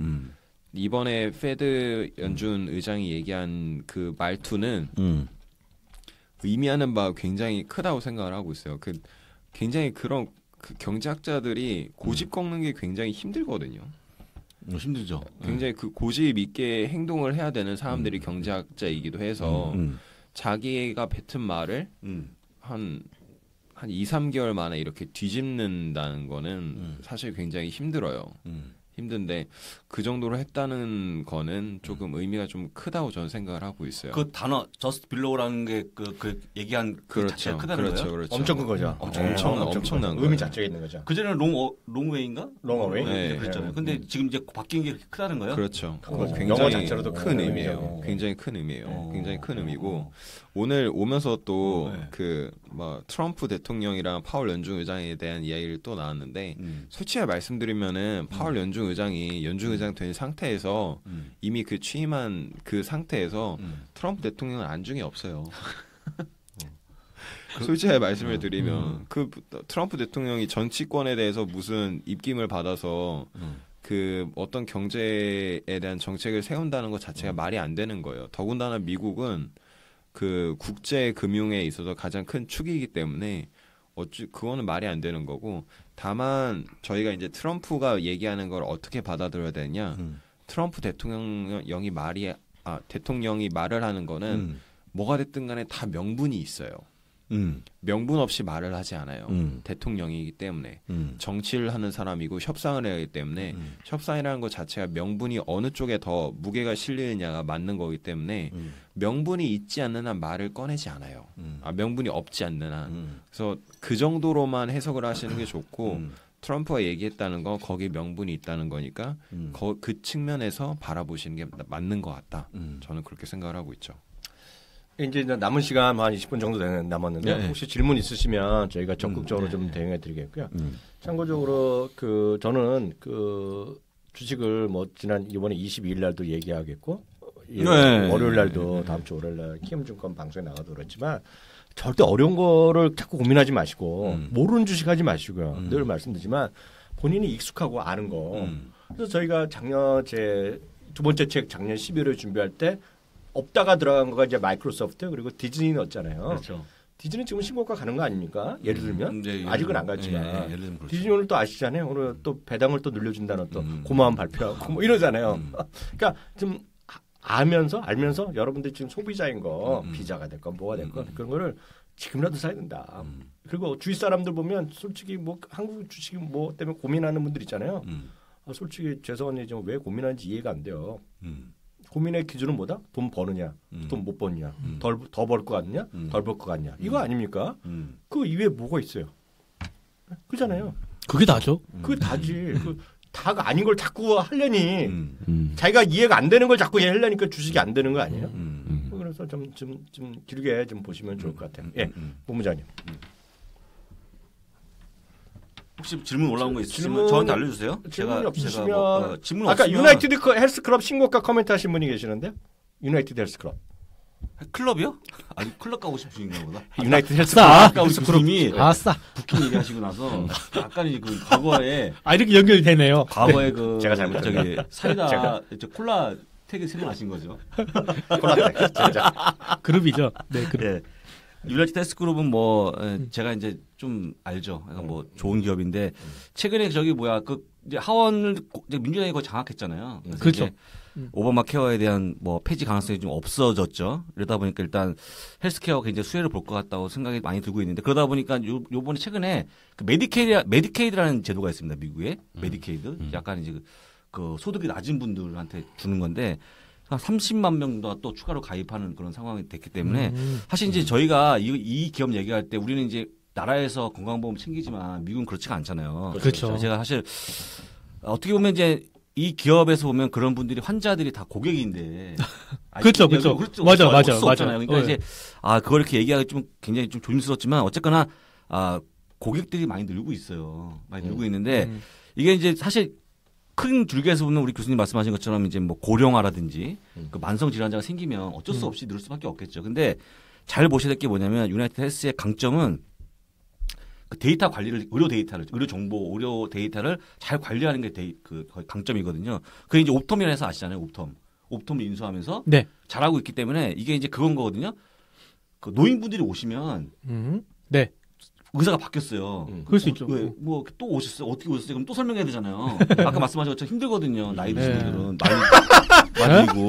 이번에 페드 연준 의장이 얘기한 그 말투는 의미하는 바가 굉장히 크다고 생각을 하고 있어요. 그 굉장히 그런 그 경제학자들이 고집 꺾는 게 굉장히 힘들거든요. 힘들죠. 굉장히 그 고집 있게 행동을 해야 되는 사람들이 경제학자이기도 해서 자기가 뱉은 말을 한 2, 3개월 만에 이렇게 뒤집는다는 거는 사실 굉장히 힘들어요. 힘든데 그 정도로 했다는 거는 조금 의미가 좀 크다고 저는 생각을 하고 있어요. 그 단어 저스트 빌로우라는 게 그 얘기한 그 그렇죠. 자체가 크다는 거예요? 그렇죠. 엄청 큰 거죠. 엄청난 의미 거예요. 자체가 있는 거죠. 그전에는 롱웨이인가? 롱어웨이? 네, 그랬잖아요. 근데 지금 이제 바뀐 게 크다는 거예요? 그렇죠. 그건 영어 굉장히 자체로도 큰 큰 의미예요. 의미죠. 굉장히 큰 의미예요. 굉장히 큰 의미고 오늘 오면서 또 그 뭐 트럼프 대통령이랑 파월 연준 의장에 대한 이야기를 또 나왔는데 솔직히 말씀드리면은 파월 연준 의장이 연준 의장 된 상태에서 이미 그 취임한 그 상태에서 트럼프 대통령은 안중에 없어요. 솔직히 말씀을 드리면 그 트럼프 대통령이 정치권에 대해서 무슨 입김을 받아서 그 어떤 경제에 대한 정책을 세운다는 것 자체가 말이 안 되는 거예요. 더군다나 미국은 그 국제 금융에 있어서 가장 큰 축이기 때문에 그거는 말이 안 되는 거고 다만 저희가 이제 트럼프가 얘기하는 걸 어떻게 받아들여야 되냐 트럼프 대통령이 말을 하는 거는 뭐가 됐든 간에 다 명분이 있어요. 명분 없이 말을 하지 않아요. 대통령이기 때문에 정치를 하는 사람이고 협상을 해야 하기 때문에 협상이라는 것 자체가 명분이 어느 쪽에 더 무게가 실리느냐가 맞는 거기 때문에 명분이 있지 않는 한 말을 꺼내지 않아요. 명분이 없지 않는 한. 그래서 그 정도로만 해석을 하시는 게 좋고 트럼프가 얘기했다는 건 거기에 명분이 있다는 거니까 그 측면에서 바라보시는 게 맞는 것 같다. 저는 그렇게 생각을 하고 있죠. 이제 남은 시간 한 20분 정도 남았는데 혹시 질문 있으시면 저희가 적극적으로 좀 대응해 드리겠고요. 참고적으로 그 저는 그 주식을 뭐 지난 이번에 22일 날도 얘기하겠고 월요일 날도 다음 주 월요일 날 키움증권 방송에 나가도 그렇지만 절대 어려운 거를 자꾸 고민하지 마시고 모르는 주식 하지 마시고요. 늘 말씀드리지만 본인이 익숙하고 아는 거. 그래서 저희가 작년 제 두 번째 책 작년 12월에 준비할 때 없다가 들어간 거가 이제 마이크로소프트 그리고 디즈니 넣었잖아요. 그렇죠. 디즈니 지금 신고가 가는 거 아닙니까? 예를 들면 아직은 안 갔지만 예를 들면 그렇죠. 디즈니 오늘 또 아시잖아요. 오늘 또 배당을 또 늘려준다는 또 고마운 발표하고 뭐 이러잖아요. 그러니까 좀 알면서 여러분들 지금 소비자인 거 비자가 됐건 뭐가 됐건 그런 거를 지금이라도 사야 된다. 그리고 주위 사람들 보면 솔직히 뭐 한국 주식이 뭐 때문에 고민하는 분들 있잖아요. 솔직히 죄송한 얘기지만 왜 고민하는지 이해가 안 돼요. 고민의 기준은 뭐다? 돈 버느냐, 돈 못 버느냐, 더 벌 것 같냐, 덜 벌 것 같냐. 이거 아닙니까? 그 이외에 뭐가 있어요? 그잖아요. 그게 다죠. 그게 다지. 그 다가 아닌 걸 자꾸 하려니 자기가 이해가 안 되는 걸 자꾸 하려니까 주식이 안 되는 거 아니에요? 그래서 좀 길게 좀 보시면 좋을 것 같아요. 예, 본부장님. 혹시 질문 올라온 거 있으시면 질문- 저한테 알려주세요. 질문이 없으시면 질문 아까 없으면 유나이티드 헬스클럽 신고가 코멘트 하신 분이 계시는데요. 유나이티드 헬스클럽. 클럽이요? 아니 클럽 가고 싶으신가 보다. 유나이티드 싸. 헬스클럽. 아까 우리 교수님이 아싸. 부킹 얘기하시고 나서 약간 그 과거에 이렇게 연결이 되네요. 그 제가 잘못했다. 저기 사이다 콜라 태그 세번 아신 거죠. 콜라텍 진짜. 그룹이죠. 네, 그룹. 예. 유나이티드 헬스그룹은 뭐 제가 이제 좀 알죠. 약간 뭐 좋은 기업인데 최근에 저기 뭐야 그 이제 하원을 이제 민주당이 거의 장악했잖아요. 그래서 그렇죠. 이제 오바마 케어에 대한 뭐 폐지 가능성이 좀 없어졌죠. 이러다 보니까 일단 헬스케어가 굉장히 수혜를 볼 것 같다고 생각이 많이 들고 있는데 그러다 보니까 요번에 최근에 그 메디케이드라는 제도가 있습니다. 미국에 메디케이드 약간 이제 그 소득이 낮은 분들한테 주는 건데 한 30만 명 정도가 또 추가로 가입하는 그런 상황이 됐기 때문에 사실 이제 저희가 이 기업 얘기할 때 우리는 이제 나라에서 건강보험 챙기지만 미국은 그렇지가 않잖아요. 그렇죠. 제가 사실 어떻게 보면 이제 이 기업에서 보면 그런 분들이 환자들이 다 고객인데 그렇죠. 맞아. 그러니까 이제 그걸 이렇게 얘기하기 좀 굉장히 좀 조심스럽지만 어쨌거나 고객들이 많이 늘고 있어요. 많이 늘고 있는데 이게 이제 사실 큰 줄기에서 보면 우리 교수님 말씀하신 것처럼 이제 뭐 고령화라든지 그 만성 질환자가 생기면 어쩔 수 없이 늘 수밖에 없겠죠. 근데 잘 보셔야 될 게 뭐냐면 유나이티드 헬스의 강점은 그 데이터 관리를 의료 정보, 의료 데이터를 잘 관리하는 게 거의 강점이거든요. 그게 이제 옵텀이라 해서 아시잖아요. 옵텀을 인수하면서 네. 잘하고 있기 때문에 이게 이제 그건 거거든요. 그 노인분들이 오시면 네. 의사가 바뀌었어요. 그럴 수 있죠. 왜, 뭐, 또 오셨어요? 어떻게 오셨어요? 그럼 또 설명해야 되잖아요. 아까 말씀하신 것처럼 힘들거든요. 나이 드신 분들은. 나이 드리고.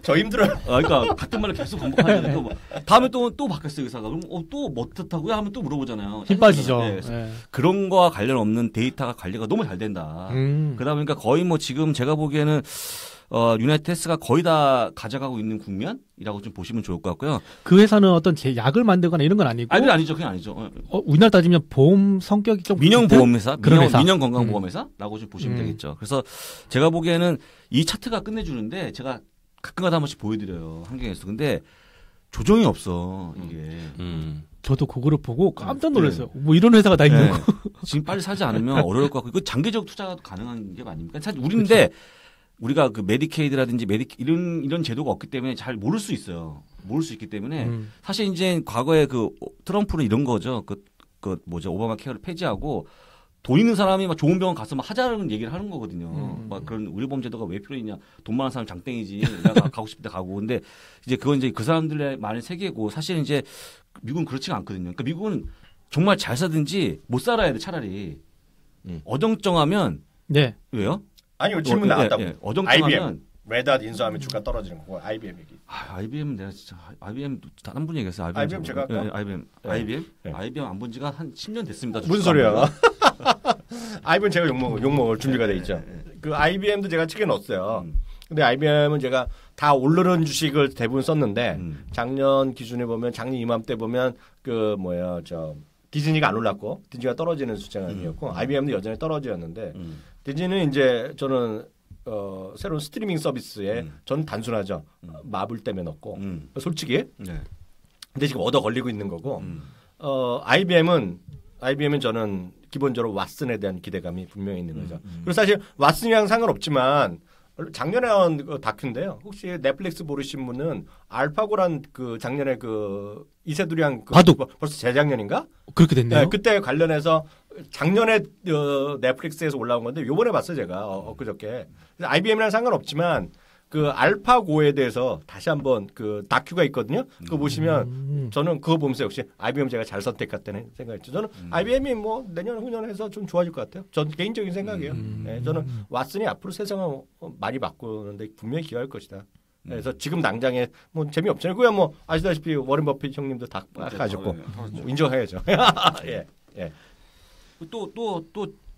저 힘들어요. 그러니까, 같은 말을 계속 반복하니까 또, 다음에 또 바뀌었어요, 의사가. 그럼, 또 뭐 뜻하고요? 하면 또 물어보잖아요. 힘 빠지죠. 네, 그런 거와 관련 없는 데이터가 관리가 너무 잘 된다. 그러다 보니까 거의 뭐 지금 제가 보기에는 유나이티드 헬스가 거의 다 가져가고 있는 국면이라고 좀 보시면 좋을 것 같고요. 그 회사는 어떤 약을 만들거나 이런 건 아니고. 아니죠. 그냥 아니죠. 우리나라 따지면 보험 성격이 좀. 민영보험회사, 그런 회사. 민영건강보험회사라고 좀 보시면 되겠죠. 그래서 제가 보기에는 이 차트가 끝내주는데 제가 가끔가다 한 번씩 보여드려요. 환경에서. 근데 조정이 없어, 이게. 저도 그거를 보고 깜짝 놀랐어요. 뭐 이런 회사가 다 있는 거. 지금 빨리 사지 않으면 어려울 것 같고, 이거 장기적 투자가 가능한 게 아닙니까? 사실 우리인데, 우리가 그 메디케이드라든지 이런 제도가 없기 때문에 잘 모를 수 있어요. 모를 수 있기 때문에 사실 이제 과거에 그 트럼프는 이런 거죠. 오바마 케어를 폐지하고 돈 있는 사람이 막 좋은 병원 가서 막 하자는 얘기를 하는 거거든요. 막 그런 의료보험 제도가 왜 필요했냐. 돈 많은 사람 장땡이지. 내가 가고 싶을 때 가고. 근데 이제 그건 이제 그 사람들의 말의 세계고 사실 이제 미국은 그렇지가 않거든요. 그러니까 미국은 정말 잘 사든지 못 살아야 돼 차라리. 어정쩡하면 네. 왜요? 아니요, 질문 나왔다고. 어정쩡하면 레닷 인수하면 주가 떨어지는 거고 IBM 얘기. IBM 내가 진짜 IBM 한 분이 얘기했어요. IBM 제가 아까? IBM 안 본 지가 한 10년 됐습니다. 무슨 소리야? IBM 제가 욕먹을 준비가 돼 있죠. 그 IBM도 제가 책에 넣었어요. 근데 IBM은 제가 다 오르는 주식을 대부분 썼는데 작년 기준에 보면 작년 이맘때 보면 디즈니가 안 올랐고 디즈니가 떨어지는 수장이었고 IBM도 여전히 떨어졌는데 디즈니는 이제 저는 새로운 스트리밍 서비스에 전 단순하죠. 마블 때문에 넣고 솔직히. 네. 근데 지금 얻어 걸리고 있는 거고 IBM은 저는 기본적으로 왓슨에 대한 기대감이 분명히 있는 거죠. 그리고 사실 왓슨이랑 상관없지만 작년에 나온 다큐인데요. 혹시 넷플릭스 모르신 분은 알파고란 그 작년에 그 이세돌이랑 바둑 벌써 재작년인가? 그렇게 됐네요. 네, 그때 관련해서 작년에 넷플릭스에서 올라온 건데 요번에 봤어요 제가 엊그저께. IBM이랑 상관없지만 그 알파고에 대해서 다시 한번 그 다큐가 있거든요. 그거 보시면 저는 그거 보면서 역시 IBM 제가 잘 선택했다는 생각했죠. 저는 IBM이 뭐 내년 후년에 해서 좀 좋아질 것 같아요. 전 개인적인 생각이에요. 네, 저는 왓슨이 앞으로 세상을 많이 바꾸는데 분명히 기여할 것이다. 그래서 지금 당장에 뭐 재미없잖아요. 그야 뭐 아시다시피 워렌 버핏 형님도 다 가졌고 인정해야죠. 예. 또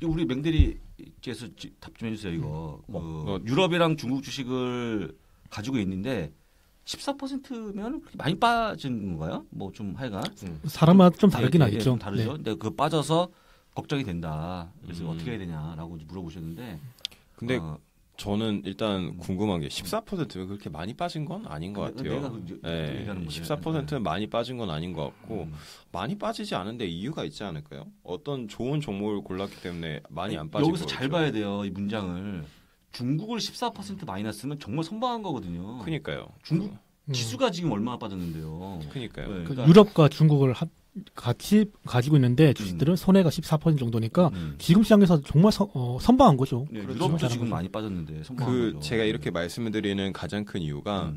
우리 맹대리께서 답 좀 해주세요 이거. 유럽이랑 중국 주식을 가지고 있는데 14%면 그렇게 많이 빠진 건가요? 뭐 좀 하여간 사람마다 좀 다르긴 하겠죠. 좀 다르죠. 네. 근데 그 빠져서 걱정이 된다. 그래서 어떻게 해야 되냐라고 물어보셨는데. 근데 저는 일단 궁금한 게 14%가 그렇게 많이 빠진 건 아닌 것 같아요. 네, 14%는 많이 빠진 건 아닌 것 같고 많이 빠지지 않은데 이유가 있지 않을까요? 어떤 좋은 종목을 골랐기 때문에 많이 안 빠진 거죠. 여기서 잘 봐야 돼요. 이 문장을. 중국을 14% 마이너스면 정말 선방한 거거든요. 그러니까요. 중국 지수가 지금 얼마나 빠졌는데요. 그러니까요. 네, 그러니까 유럽과 중국을 같이 가지고 있는데 주식들은 손해가 14% 정도니까 지금 시장에서 정말 선방한 거죠. 네, 그렇죠. 유럽도 지금 많이 빠졌는데 그 제가 이렇게 말씀을 드리는 가장 큰 이유가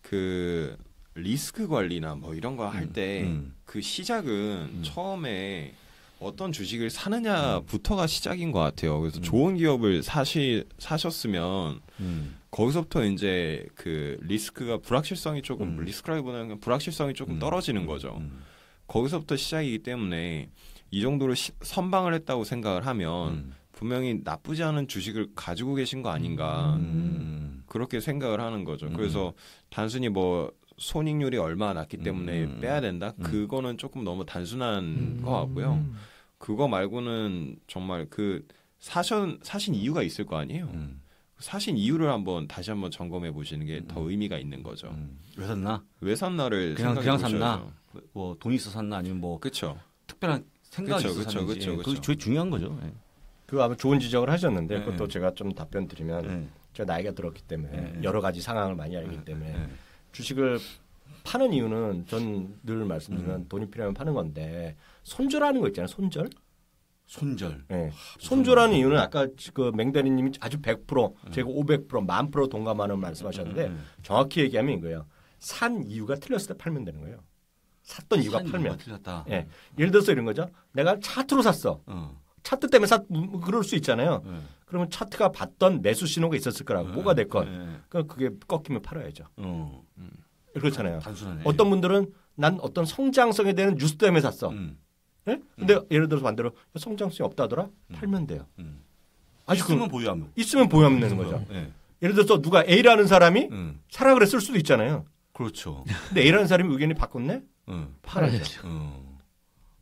그 리스크 관리나 뭐 이런 거 할 때 그 시작은 처음에 어떤 주식을 사느냐부터가 시작인 것 같아요. 그래서 좋은 기업을 사셨으면 거기서부터 이제 그 리스크가 불확실성이 조금 리스크라기보다는 불확실성이 조금 떨어지는 거죠. 거기서부터 시작이기 때문에 이 정도로 선방을 했다고 생각을 하면 분명히 나쁘지 않은 주식을 가지고 계신 거 아닌가 그렇게 생각을 하는 거죠. 그래서 단순히 뭐 손익률이 얼마나 낮기 때문에 빼야 된다? 그거는 조금 너무 단순한 것 같고요. 그거 말고는 정말 그 사신 이유가 있을 거 아니에요. 사신 이유를 다시 한번 점검해 보시는 게 더 의미가 있는 거죠. 왜 샀나? 왜 샀나를 그냥 샀나? 보셔야죠. 뭐 돈이 있어 샀나 아니면 뭐 그렇죠. 특별한 생각이 있어 샀는지. 그게 제일 중요한 거죠. 예. 그 아마 좋은 지적을 하셨는데 네. 그것도 제가 좀 답변 드리면 네. 제가 나이가 들었기 때문에 네. 여러 가지 상황을 많이 알기 때문에 네. 주식을 파는 이유는 전 늘 말씀드리면 돈이 필요하면 파는 건데 손절하는 거 있잖아요. 손절. 네. 손절하는 이유는 아까 그 맹대리님이 아주 100%, 제가 500%, 1000% 동감하는 말씀하셨는데 정확히 얘기하면 이거예요. 산 이유가 틀렸을 때 팔면 되는 거예요. 샀던 이유가 팔면. 틀렸다. 예. 예를 들어서 이런 거죠. 내가 차트로 샀어. 차트 때문에 그럴 수 있잖아요. 그러면 차트가 봤던 매수 신호가 있었을 거라고. 뭐가 됐건. 그럼 그게 꺾이면 팔아야죠. 그렇잖아요. 단순하네. 어떤 분들은 난 어떤 성장성에 대한 뉴스 때문에 샀어. 예? 근데 예를 들어서 반대로 성장성이 없다더라? 팔면 돼요. 있으면 보유하면. 있으면 보유하면 되는 거죠. 네. 예를 들어서 누가 A라는 사람이 사라 그랬을 수도 있잖아요. 그렇죠. 근데 A라는 사람이 의견이 바꿨네? 팔아야죠.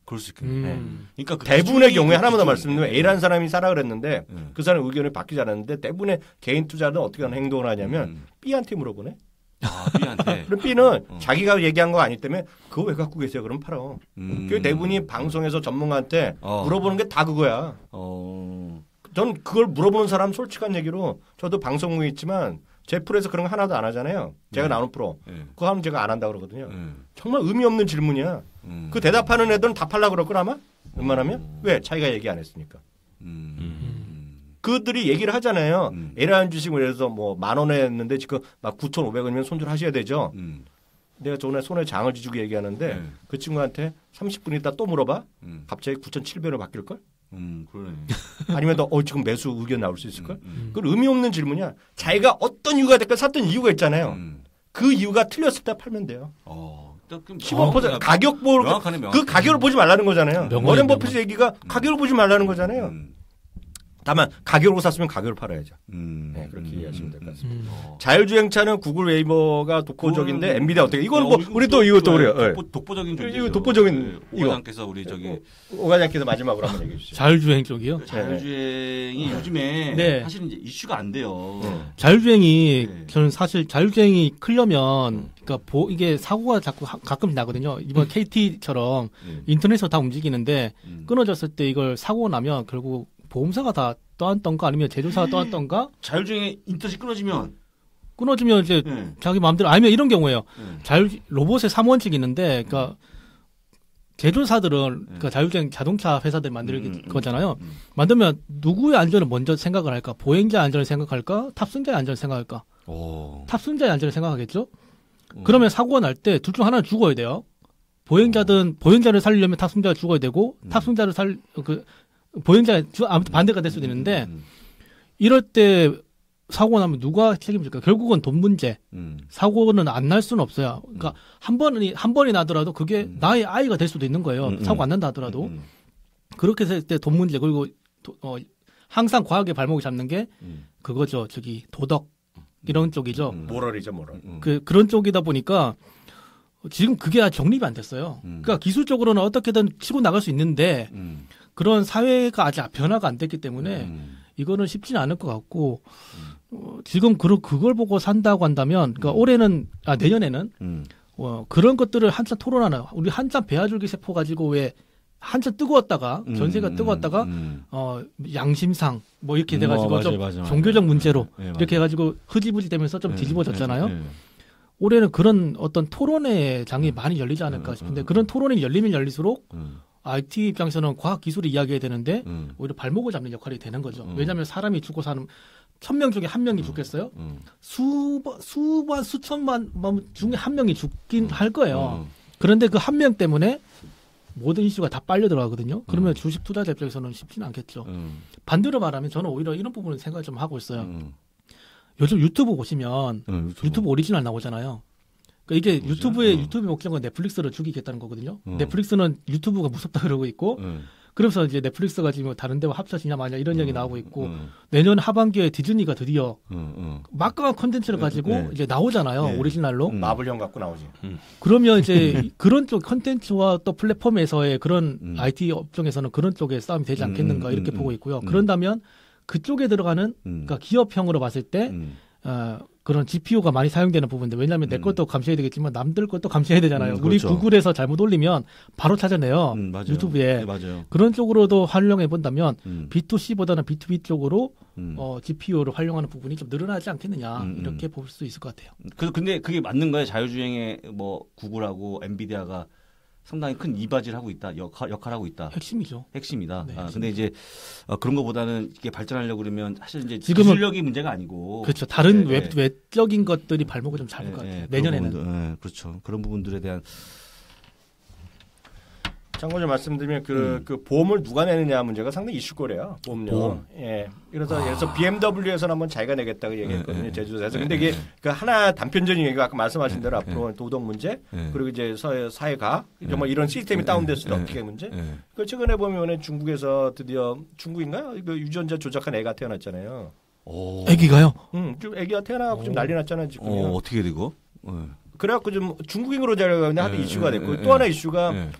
그럴 수 있겠네. 그러니까 그 대부분의 경우에 하나만 더 말씀드리면 A라는 사람이 사라 그랬는데 그 사람 의견이 바뀌지 않았는데 대부분의 개인 투자는 어떻게 하는 행동을 하냐면 B한테 물어보네. 아, B한테. 그럼 B는 자기가 얘기한 거 아니기 때문에 그거 왜 갖고 계세요? 그럼 팔아. 그 대부분이 방송에서 전문가한테 물어보는 게 다 그거야. 저는 그걸 물어보는 사람 솔직한 얘기로 저도 방송국에 있지만 제 프로에서 그런 거 하나도 안 하잖아요. 제가 나오는 프로. 그거 하면 제가 안 한다고 그러거든요. 정말 의미 없는 질문이야. 그 대답하는 애들은 다 팔라 그럴 걸 아마? 웬만하면? 왜? 자기가 얘기 안 했으니까. 그들이 얘기를 하잖아요. A라는 주식을 해서 뭐 10,000원에 했는데 지금 막 9,500원이면 손절하셔야 되죠. 내가 저번에 손에 장을 쥐고 얘기하는데 그 친구한테 30분 있다 또 물어봐. 갑자기 9,700원으로 바뀔걸? 그러네. 아니면 너 지금 매수 의견 나올 수 있을걸? 그건 의미 없는 질문이야. 자기가 어떤 이유가 됐건 샀던 이유가 있잖아요. 그 이유가 틀렸을 때 팔면 돼요. 15% 가격 보고 그 가격을 보지 말라는 거잖아요. 워렌 버핏의 얘기가 가격을 보지 말라는 거잖아요. 다만 가격으로 샀으면 가격을 팔아야죠. 네, 그렇게 이해하시면 될 것 같습니다. 자율주행차는 구글 웨이버가 독보적인데 엔비디아 어떻게? 이건 뭐 우리 또 이것도 우리 독보적인 존재죠. 이거 독보적인 오 과장께서 우리 저기 오 과장께서 마지막으로 한번 얘기해 주시죠. 자율주행 쪽이요? 자율주행이 요즘에 네. 사실은 이제 이슈가 안 돼요. 자율주행이 저는 사실 자율주행이 크려면 그러니까 이게 사고가 자꾸 가끔씩 나거든요. 이번 KT처럼 인터넷으로 다 움직이는데 끊어졌을 때 이걸 사고 나면 결국 보험사가 다 떠안던가 아니면 제조사가 떠안던가 자율주행에 인터넷이 끊어지면 이제 자기 마음대로 아니면 이런 경우예요. 로봇의 3원칙이 있는데 그러니까 제조사들은 그러니까 자율주행 자동차 회사들 만들 거잖아요. 만들면 누구의 안전을 먼저 생각을 할까? 보행자의 안전을 생각할까? 탑승자의 안전을 생각할까? 탑승자의 안전을 생각하겠죠? 그러면 사고가 날 때 둘 중 하나는 죽어야 돼요. 보행자를 살리려면 탑승자가 죽어야 되고 탑승자를 보행자 아무튼 반대가 될 수도 있는데 이럴 때 사고가 나면 누가 책임질까? 결국은 돈 문제. 사고는 안 날 수는 없어요. 그러니까 한 번이 나더라도 그게 나의 아이가 될 수도 있는 거예요. 사고 안 난다 하더라도. 그렇게 했을 때 돈 문제 그리고 항상 과학의 발목을 잡는 게 그거죠. 저기 도덕 이런 쪽이죠. 모럴이죠, 모럴. 그런 쪽이다 보니까 지금 그게 정립이 안 됐어요. 그러니까 기술적으로는 어떻게든 치고 나갈 수 있는데 그런 사회가 아직 변화가 안 됐기 때문에 이거는 쉽지는 않을 것 같고 지금 그걸 보고 산다고 한다면 그러니까 올해는 내년에는 그런 것들을 한참 토론하는 우리 한참 배아줄기 세포 가지고 왜 한참 뜨거웠다가 전세가 뜨거웠다가 양심상 뭐 이렇게 돼가지고 좀 맞아. 종교적 문제로 네, 이렇게 해가지고 흐지부지 되면서 좀 뒤집어졌잖아요. 올해는 그런 어떤 토론의 장이 많이 열리지 않을까 싶은데 그런 토론이 열리면 열릴수록 IT 입장에서는 과학 기술을 이야기해야 되는데 오히려 발목을 잡는 역할이 되는 거죠. 왜냐하면 사람이 죽고 사는 1000명 중에 한 명이 죽겠어요? 수천만 중에 한 명이 죽긴 할 거예요. 그런데 그 한 명 때문에 모든 이슈가 다 빨려 들어가거든요. 그러면 주식 투자자 입장에서는 쉽지는 않겠죠. 반대로 말하면 저는 오히려 이런 부분을 생각을 좀 하고 있어요. 요즘 유튜브 보시면 유튜브 오리지널 나오잖아요. 그러니까 이게 유튜브의 목적은 넷플릭스를 죽이겠다는 거거든요. 넷플릭스는 유튜브가 무섭다 그러고 있고 그래서 이제 넷플릭스가 지금 다른 데와 합쳐지냐 마냐 이런 얘기 나오고 있고 내년 하반기에 디즈니가 드디어 막강한 콘텐츠를 가지고 이제 나오잖아요. 오리지널로. 마블형 갖고 나오지. 그러면 이제 그런 쪽 콘텐츠와 또 플랫폼에서의 그런 IT 업종에서는 그런 쪽에 싸움이 되지 않겠는가 이렇게 보고 있고요. 그런다면 그쪽에 들어가는 그러니까 기업형으로 봤을 때 그런 GPU가 많이 사용되는 부분인데 왜냐하면 내 것도 감시해야 되겠지만 남들 것도 감시해야 되잖아요. 그렇죠. 우리 구글에서 잘못 올리면 바로 찾아내요. 유튜브에. 네, 맞아요. 그런 쪽으로도 활용해 본다면 B2C보다는 B2B 쪽으로 GPU를 활용하는 부분이 좀 늘어나지 않겠느냐 이렇게 볼 수 있을 것 같아요. 근데 그게 맞는 거예요. 자율주행에 뭐 구글하고 엔비디아가 상당히 큰 이바지를 하고 있다. 역할하고 있다. 핵심이죠. 핵심이다. 네, 근데 이제 그런 것보다는 이게 발전하려고 그러면 사실 이제 지금은 기술력이 문제가 아니고 그렇죠. 다른 외적인 것들이 발목을 좀 잡을 것 같아요. 내년에는. 부분들, 그렇죠. 그런 부분들에 대한 참고로 말씀드리면 그 보험을 누가 내느냐 문제가 상당히 이슈거래요. 보험료. 예. 그래서 예를 들어서 BMW에서는 한번 자기가 내겠다고 얘기했거든요. 제주도에서. 근데 이게 그 하나 단편적인 얘기가 아까 말씀하신 대로 앞으로 도덕 문제 그리고 이제 사회가 정말 이런 시스템이 다운됐을 때 어떻게 문제. 그 최근에 보면 중국에서 드디어 중국인가요? 그 유전자 조작한 애가 태어났잖아요. 애기가요? 좀 애기가 태어나고 좀 난리 났잖아요 지금. 어떻게 되고? 그래갖고 좀 중국인으로 자려고 하는 이슈가 됐고 또 하나 이슈가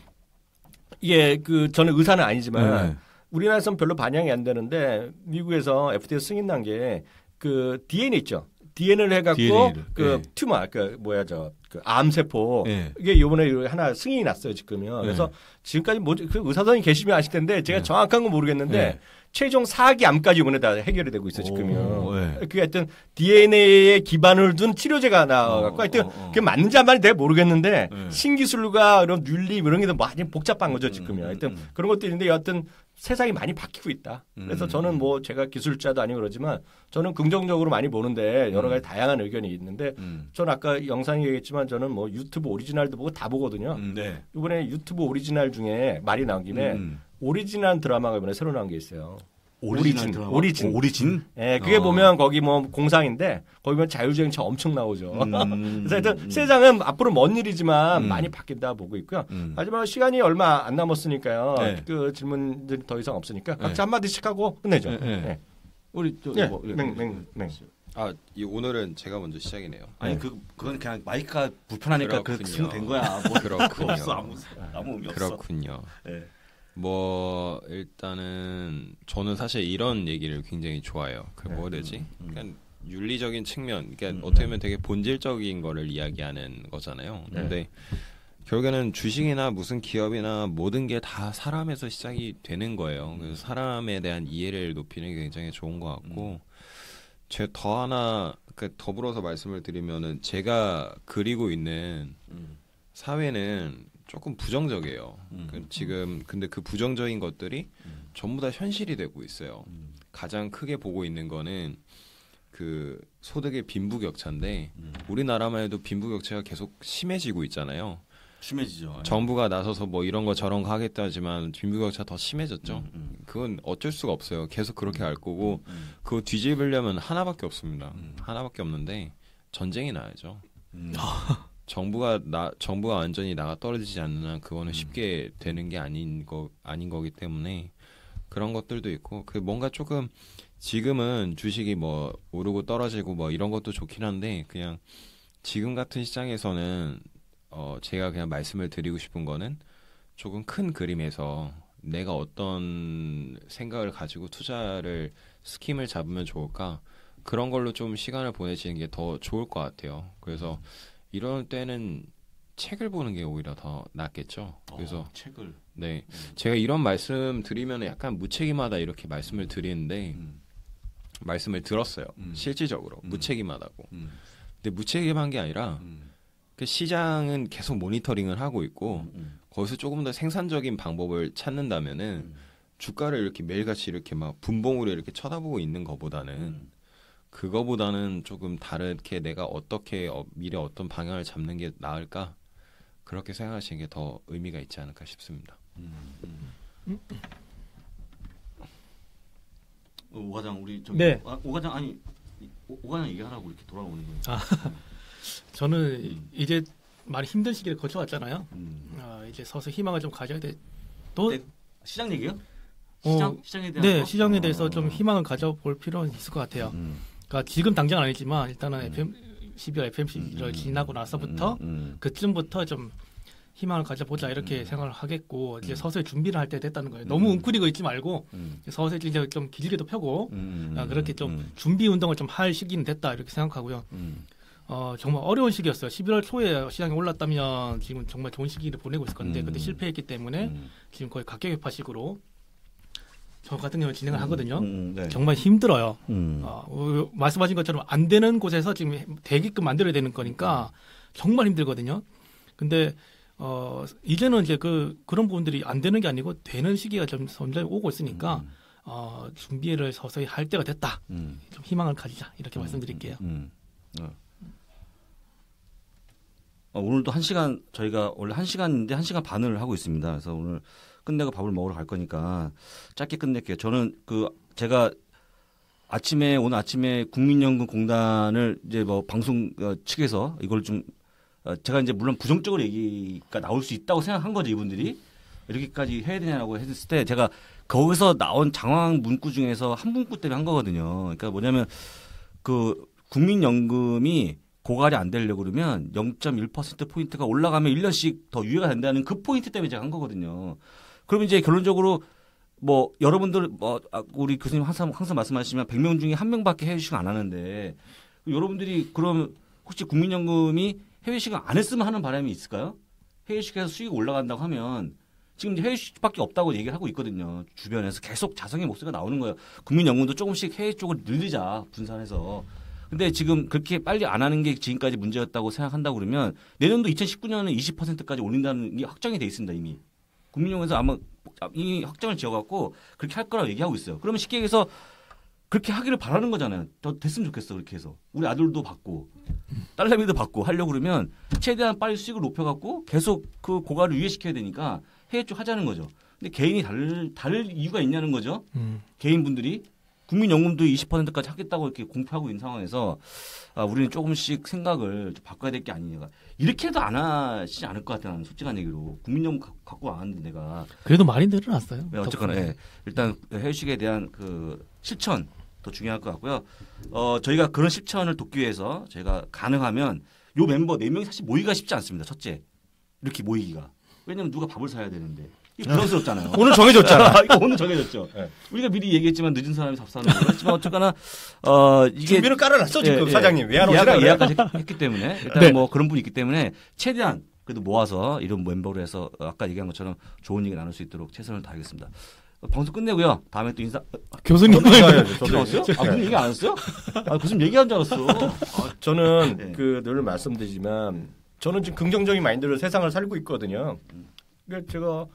이게 저는 의사는 아니지만 우리나라에서는 별로 반영이 안 되는데 미국에서 FDA 승인 난 게 그 DNA 있죠. DNA를 해갖고 튜머 그 암세포 이게 요번에 하나 승인이 났어요 지금요. 그래서 지금까지 그 의사선생님 계시면 아실 텐데 제가 정확한 건 모르겠는데 최종 4기 암까지 이번에 다 해결이 되고 있어요 지금요. 그게 하여튼 DNA에 기반을 둔 치료제가 나와갖고 하여튼 그게 맞는지 안 맞는지 내가 모르겠는데 신기술과 그런 윤리 이런 게 많이 복잡한 거죠 지금요. 하여튼 그런 것도 있는데 여하튼 세상이 많이 바뀌고 있다. 그래서 저는 뭐 제가 기술자도 아니고 그러지만 저는 긍정적으로 많이 보는데 여러 가지 다양한 의견이 있는데 저는 아까 영상에 얘기했지만 저는 뭐 유튜브 오리지널도 보고 다 보거든요. 이번에 유튜브 오리지널 중에 말이 나온 김에 오리지널 드라마가 이번에 새로 나온 게 있어요. 오리진. 예, 그게 보면 거기 뭐 공상인데 거기 보면 자율주행차 엄청 나오죠. 그래서 하여튼 세상은 앞으로 먼 일이지만 많이 바뀐다 보고 있고요. 마지막으로 시간이 얼마 안 남았으니까요. 그 질문들이 더 이상 없으니까 각자 한마디씩 하고 끝내죠. 우리 오늘은 제가 먼저 시작이네요. 아니 그건 그냥 마이크가 불편하니까 그렇게 된 거야. 뭐 그렇군요. 없어 아무 의미 없어. 그렇군요. 뭐 일단은 저는 사실 이런 얘기를 굉장히 좋아해요. 그 뭐가 되지? 그러니까 윤리적인 측면, 그러니까 어떻게 보면 되게 본질적인 거를 이야기하는 거잖아요. 근데 결국에는 주식이나 무슨 기업이나 모든 게 다 사람에서 시작이 되는 거예요. 그래서 사람에 대한 이해를 높이는 게 굉장히 좋은 것 같고, 제가 더 하나 더불어서 말씀을 드리면은 제가 그리고 있는 사회는 조금 부정적이에요. 지금 근데 그 부정적인 것들이 전부 다 현실이 되고 있어요. 가장 크게 보고 있는 거는 그 소득의 빈부격차인데 우리나라만 해도 빈부격차가 계속 심해지고 있잖아요. 심해지죠. 정부가 나서서 뭐 이런 거 저런 거 하겠다지만 빈부격차 더 심해졌죠. 그건 어쩔 수가 없어요. 계속 그렇게 갈 거고 그거 뒤집으려면 하나밖에 없습니다. 하나밖에 없는데 전쟁이 나야죠. 정부가 완전히 나가 떨어지지 않는 한 그거는 쉽게 되는 게 아닌 거기 때문에 그런 것들도 있고 그 뭔가 조금 지금은 주식이 뭐 오르고 떨어지고 뭐 이런 것도 좋긴 한데 그냥 지금 같은 시장에서는 제가 그냥 말씀을 드리고 싶은 거는 조금 큰 그림에서 내가 어떤 생각을 가지고 투자를 스킴을 잡으면 좋을까 그런 걸로 좀 시간을 보내시는 게 더 좋을 것 같아요. 그래서 이럴 때는 책을 보는 게 오히려 더 낫겠죠. 그래서 책을 제가 이런 말씀 드리면 약간 무책임하다 이렇게 말씀을 드리는데 말씀을 들었어요. 실질적으로 무책임하다고. 근데 무책임한 게 아니라 그 시장은 계속 모니터링을 하고 있고 거기서 조금 더 생산적인 방법을 찾는다면은 주가를 이렇게 매일같이 이렇게 막 분봉으로 이렇게 쳐다보고 있는 것보다는 그거보다는 조금 다르게 내가 어떻게 미래 어떤 방향을 잡는 게 나을까 그렇게 생각하시는 게 더 의미가 있지 않을까 싶습니다. 오 과장 우리 저기 네. 오 과장 아니 오 과장 얘기하라고 이렇게 돌아오는 거예요. 저는 이제 많이 힘든 시기를 거쳐왔잖아요. 이제 서서히 희망을 좀 가져야 돼. 또 네, 시장 얘기요? 시장에 대한 네, 거? 시장에 대해서 좀 희망을 가져볼 필요는 있을 것 같아요. 그러니까 지금 당장은 아니지만 일단은 12월 FMC를 지나고 나서부터 그쯤부터 좀 희망을 가져보자 이렇게 생각을 하겠고 이제 서서히 준비를 할 때 됐다는 거예요. 너무 웅크리고 있지 말고 서서히 이제 좀 길게도 펴고 그렇게 좀 준비 운동을 좀 할 시기는 됐다 이렇게 생각하고요. 정말 어려운 시기였어요. 11월 초에 시장이 올랐다면 지금 정말 좋은 시기를 보내고 있을 건데 그때 실패했기 때문에 지금 거의 각계격파식으로 저 같은 경우는 진행을 하거든요. 네. 정말 힘들어요. 말씀하신 것처럼 안 되는 곳에서 지금 되게끔 만들어야 되는 거니까 정말 힘들거든요. 근데 이제는 이제 그런 부분들이 안 되는 게 아니고 되는 시기가 좀 점점 오고 있으니까 준비를 서서히 할 때가 됐다. 좀 희망을 가지자 이렇게 말씀드릴게요. 오늘도 1시간 저희가 원래 1시간인데 1시간 반을 하고 있습니다. 그래서 오늘 끝내고 밥을 먹으러 갈 거니까 짧게 끝낼게요. 저는 제가 오늘 아침에 국민연금공단을 이제 뭐 방송 측에서 이걸 좀 제가 이제 물론 부정적으로 얘기가 나올 수 있다고 생각한 거죠. 이분들이 이렇게까지 해야 되냐라고 했을 때 제가 거기서 나온 장황 문구 중에서 한 문구 때문에 한 거거든요. 그러니까 뭐냐면 국민연금이 고갈이 안 되려고 그러면 0.1%포인트가 올라가면 1년씩 더 유예가 된다는 그 포인트 때문에 제가 한 거거든요. 그러면 이제 결론적으로 뭐 여러분들 우리 교수님 항상 말씀하시면 100명 중에 1명밖에 해외시경 안 하는데 여러분들이 그럼 혹시 국민연금이 해외시경 안 했으면 하는 바람이 있을까요? 해외시경에서 수익이 올라간다고 하면 지금 해외시경밖에 없다고 얘기를 하고 있거든요. 주변에서 계속 자성의 목소리가 나오는 거예요. 국민연금도 조금씩 해외 쪽으로 늘리자 분산해서. 근데 지금 그렇게 빨리 안 하는 게 지금까지 문제였다고 생각한다고 그러면 내년도 2019년은 20%까지 올린다는 게 확정이 돼 있습니다. 이미. 국민연금에서 아마 이미 확정을 지어갖고 그렇게 할 거라고 얘기하고 있어요. 그러면 쉽게 얘기해서 그렇게 하기를 바라는 거잖아요. 더 됐으면 좋겠어. 그렇게 해서. 우리 아들도 받고 딸내미도 받고 하려고 그러면 최대한 빨리 수익을 높여갖고 계속 그 고갈을 유예시켜야 되니까 해외 쪽 하자는 거죠. 근데 개인이 다를 이유가 있냐는 거죠. 개인분들이. 국민연금도 20%까지 하겠다고 이렇게 공표하고 있는 상황에서 우리는 조금씩 생각을 좀 바꿔야 될 게 아니냐. 이렇게 해도 안 하시지 않을 것 같아요. 솔직한 얘기로. 국민연금 갖고 왔는데 내가. 그래도 많이 늘어났어요. 네, 어쨌거나 일단 해외식에 대한 실천 더 중요할 것 같고요. 저희가 그런 실천을 돕기 위해서 저희가 가능하면 요 멤버 4명이 사실 모이기가 쉽지 않습니다. 첫째. 이렇게 모이기가. 왜냐면 누가 밥을 사야 되는데. 이게 부담스럽잖아요. 오늘 정해졌잖아. 이거 오늘 정해졌죠. 네. 우리가 미리 얘기했지만 늦은 사람이 밥 사는 거고 했지만 어쨌거나 이게 준비를 깔아놨어 지금 사장님. 왜 안 오시나? 예약까지 했기 때문에 일단 뭐 그런 분이 있기 때문에 최대한 그래도 모아서 이런 멤버로 해서 아까 얘기한 것처럼 좋은 얘기 나눌 수 있도록 최선을 다하겠습니다. 방송 끝내고요. 다음에 또 인사. 교수님 들어왔어요? 무슨 얘기 안 했어요? 무슨 얘기한 줄 알았어. 저는 늘 말씀드리지만 저는 지금 긍정적인 마인드로 세상을 살고 있거든요. 그러니까 제가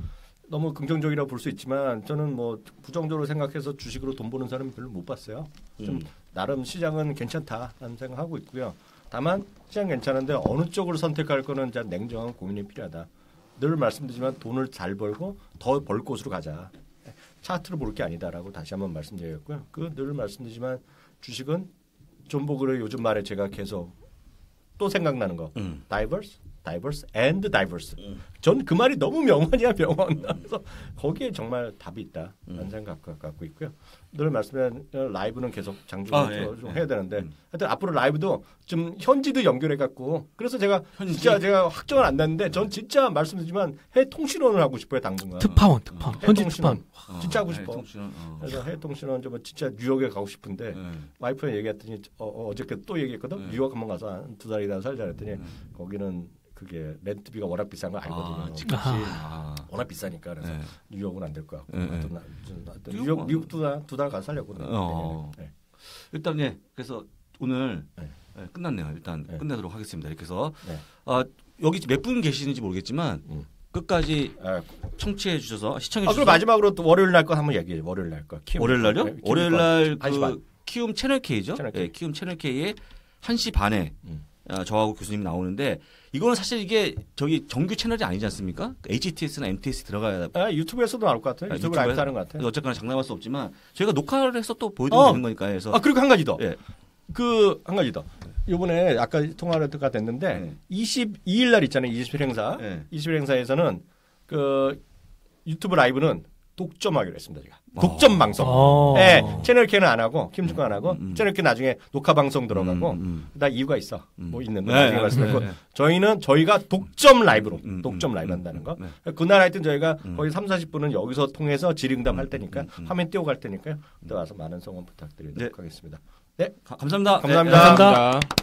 너무 긍정적이라고 볼 수 있지만 저는 뭐 부정적으로 생각해서 주식으로 돈 버는 사람은 별로 못 봤어요. 좀 나름 시장은 괜찮다라는 생각하고 있고요. 다만 시장 괜찮은데 어느 쪽으로 선택할 거는 냉정한 고민이 필요하다. 늘 말씀드리지만 돈을 잘 벌고 더 벌 곳으로 가자. 차트를 볼 게 아니다라고 다시 한번 말씀드렸고요. 늘 말씀드리지만 주식은 존 보그의 요즘 말에 제가 계속 또 생각나는 거. diverse and diverse. 전 그 말이 너무 명언이야 명언. 그래서 거기에 정말 답이 있다라는 생각 갖고 있고요. 늘 말씀드린 라이브는 계속 장중으로 좀 해야 되는데 하여튼 앞으로 라이브도 좀 현지도 연결해 갖고 그래서 제가 진짜 제가 확정은 안 났는데 전 진짜 말씀드리지만 해외 통신원을 하고 싶어요 당분간. 특파원 현지 특파원 진짜 하고 싶어. 그래서 해외 통신원 좀 진짜 뉴욕에 가고 싶은데 와이프랑 얘기했더니 어저께 또 얘기했거든. 뉴욕 한번 가서 한 2달이나 살자 그랬더니 거기는 그게 렌트비가 워낙 비싼 거 알거든요. 워낙 비싸니까 그래서 뉴욕은 안 될 것 같고 뉴욕 미국도 2달 가서 살려고. 일단 그래서 오늘 네, 끝났네요. 일단 네. 끝내도록 하겠습니다. 이렇게 해서 네. 여기 몇 분 계시는지 모르겠지만 끝까지 아, 청취해 주셔서 시청해 그리고 주셔서 마지막으로 또 월요일 날 거 한번 얘기해. 월요일 날 거. 월요일 날요? 네, 월요일 날 1시 반. 그 키움 채널 K죠? 채널 K. 네, 키움 채널 K에 1시 반에 저하고 교수님 나오는데 이거는 사실 이게 저기 정규 채널이 아니지 않습니까? HTS나 MTS 들어가야 유튜브에서도 나올 것 같아요. 유튜브 라이브 하는 것 같아요. 어쨌거나 장담할 수 없지만 저희가 녹화를 해서 또 보여드리면 되는 거니까 해서 그리고 한 가지 더. 예. 그 한 가지 더. 이번에 아까 통화가 됐는데 22일 날 있잖아요. 20일 행사. 네. 20일 행사에서는 그 유튜브 라이브는 독점하기로 했습니다. 제가. 독점 방송. 네, 채널 K는 안 하고 김준권 안 하고 채널 K 나중에 녹화 방송 들어가고 나 이유가 있어. 뭐 있는데 나중에 말씀드리고 저희가 독점 라이브로 독점 라이브 한다는 거. 그날 하여튼 저희가 거의 3-40분은 여기서 통해서 질의응답 할 테니까 화면 띄워 갈 테니까요. 그때 와서 많은 성원 부탁드리도록 하겠습니다. 네, 감사합니다. 감사합니다. 감사합니다.